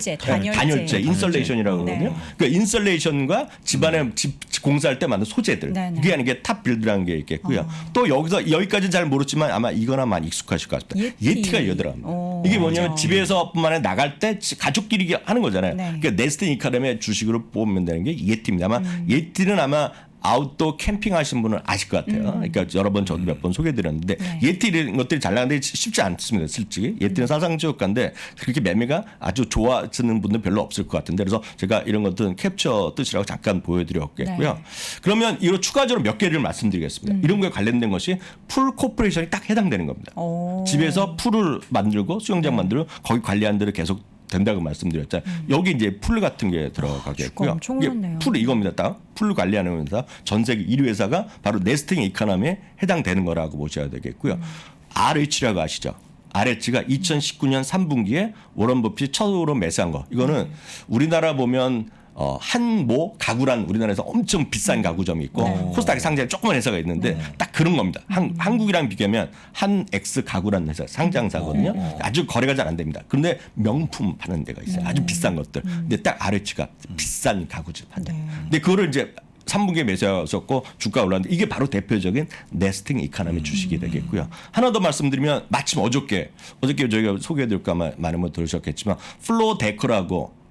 단열재, 인설레이션이라고 그러거든요. 그러니까 인설레이션과 집안에 집 공사할 때 만든 소재들 이게 하는 게 탑 빌드라는 게 있겠고요. 또 여기까지는 잘 모르지만 아마 이거나 많이 익숙하실 것 같아요. 예티가 이어 들어갑니다. 이게 뭐냐면 집에서뿐만 아니라 나갈 때 가족끼리 하는 거잖아요. 그러니까 네스팅 이카데미의 주식으로 보면 되는 게 예티입니다. 아마 예티는 아마 아웃도어 캠핑 하신 분은 아실 것 같아요. 그러니까 여러 번 저도 몇 번 소개해드렸는데 예티 이런 것들이 잘 나가는데 쉽지 않습니다. 솔직히 예티는 사상저가인데 그렇게 매매가 아주 좋아지는 분들 별로 없을 것 같은데 그래서 제가 이런 것들은 캡처 뜻이라고 잠깐 보여드렸겠고요. 그러면 이거 추가적으로 몇 개를 말씀드리겠습니다. 이런 거에 관련된 것이 풀 코퍼레이션이 딱 해당되는 겁니다. 집에서 풀을 만들고 수영장 만들고 거기 관리하는 데를 계속 된다고 말씀드렸잖아요. 여기 이제 풀 같은 게 들어가겠고요. 이게 풀 이겁니다. 딱 풀 관리하는 회사 전 세계 1위 회사가 바로 네스팅 이코노미에 해당되는 거라고 보셔야 되겠고요. RH라고 아시죠? RH가 2019년 3분기에 워런 버핏이 처음으로 매수한 거. 이거는 우리나라 보면 한모 가구란 우리나라에서 엄청 비싼 가구점이 있고 코스닥에 상장한 조그만 회사가 있는데 딱 그런 겁니다. 한국이랑 비교하면 한X 가구라는 회사 상장사거든요. 아주 거래가 잘 안 됩니다. 그런데 명품 파는 데가 있어요. 아주 비싼 것들. 근데 딱 RH가 비싼 가구집 판다. 근데 그거를 이제 3분기에 매수했었고 주가 올랐는데 이게 바로 대표적인 네스팅 이코노미 주식이 되겠고요. 하나 더 말씀드리면 마침 어저께 저희가 소개해드릴까 많은 분 들으셨겠지만 플로데코라고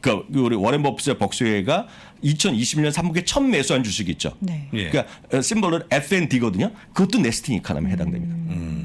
그 우리 워렌 버핏의 벅스웨이가 2020년 3분기에 첫 매수한 주식이 있죠. 네. 예. 그러니까 심볼은 F&D거든요. 그것도 네스팅 이코노미에 해당됩니다.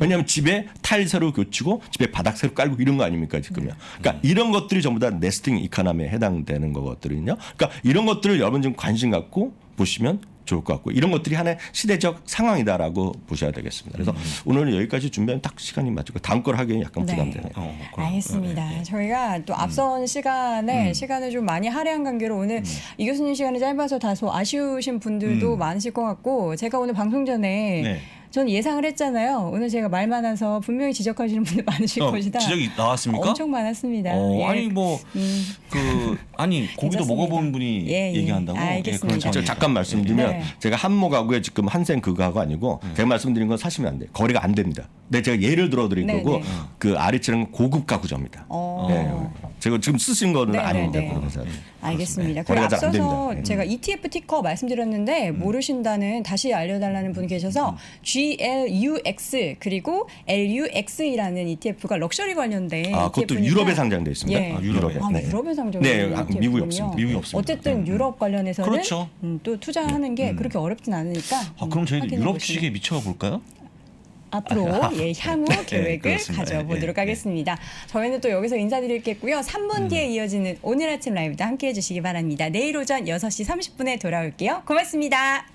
왜냐하면 집에 타일 새로 교치고 집에 바닥 새로 깔고 이런 거 아닙니까 지금요. 그러니까 이런 것들이 전부 다 네스팅 이코노미에 해당되는 것들은요. 그러니까 이런 것들을 여러분 좀 관심 갖고 보시면 좋을 것 같고 이런 것들이 하나의 시대적 상황이다라고 보셔야 되겠습니다. 그래서 오늘은 여기까지 준비하면 딱 시간이 맞고 다음 걸 하기에는 약간 네. 부담되네요. 알겠습니다. 저희가 또 앞선 시간에 시간을 좀 많이 할애한 관계로 오늘 이 교수님 시간이 짧아서 다소 아쉬우신 분들도 많으실 것 같고 제가 오늘 방송 전에 네. 전 예상을 했잖아요. 오늘 제가 말 많아서 분명히 지적하시는 분들 많으실 것이다. 지적이 나왔습니까? 엄청 많았습니다. 예. 아니 뭐 아니 고기도 괜찮습니다. 먹어본 분이 예, 예. 얘기한다고. 알겠습니다. 그런 제가 차원이죠. 잠깐 말씀드리면 네. 제가 한모 가구에 지금 한생 그 가구 아니고 제가 말씀드린 건 사시면 안 돼요. 거래가 안 됩니다. 근데 제가 예를 들어 드린 네, 거고 네. 그 아리츠는 고급 가구점입니다. 네. 제가 지금 쓰신 거는 네, 아닌데 네, 네. 그러면서 알겠습니다. 거래가 그리고 잘안 앞서서 됩니다. 제가 ETF 티커 말씀드렸는데 모르신다는 다시 알려달라는 분이 계셔서 GLUX 그리고 LUX이라는 ETF가 럭셔리 관련된 그것도 ETF니까 유럽에 상장돼 있습니다. 예. 유럽에. 네. 유럽에 상장된 네, ETF군요. 미국이 없습니다. 미국이 없습니다. 어쨌든 유럽 관련해서는 그렇죠. 또 투자하는 게 그렇게 어렵진 않으니까 그럼 저희 확인해 유럽 보시면 주식에 미쳐볼까요? 앞으로 향후 계획을 그렇습니다. 가져보도록 예, 예. 하겠습니다. 저희는 또 여기서 인사드리겠고요. 3분 뒤에 이어지는 오늘 아침 라이브도 함께해 주시기 바랍니다. 내일 오전 6시 30분에 돌아올게요. 고맙습니다.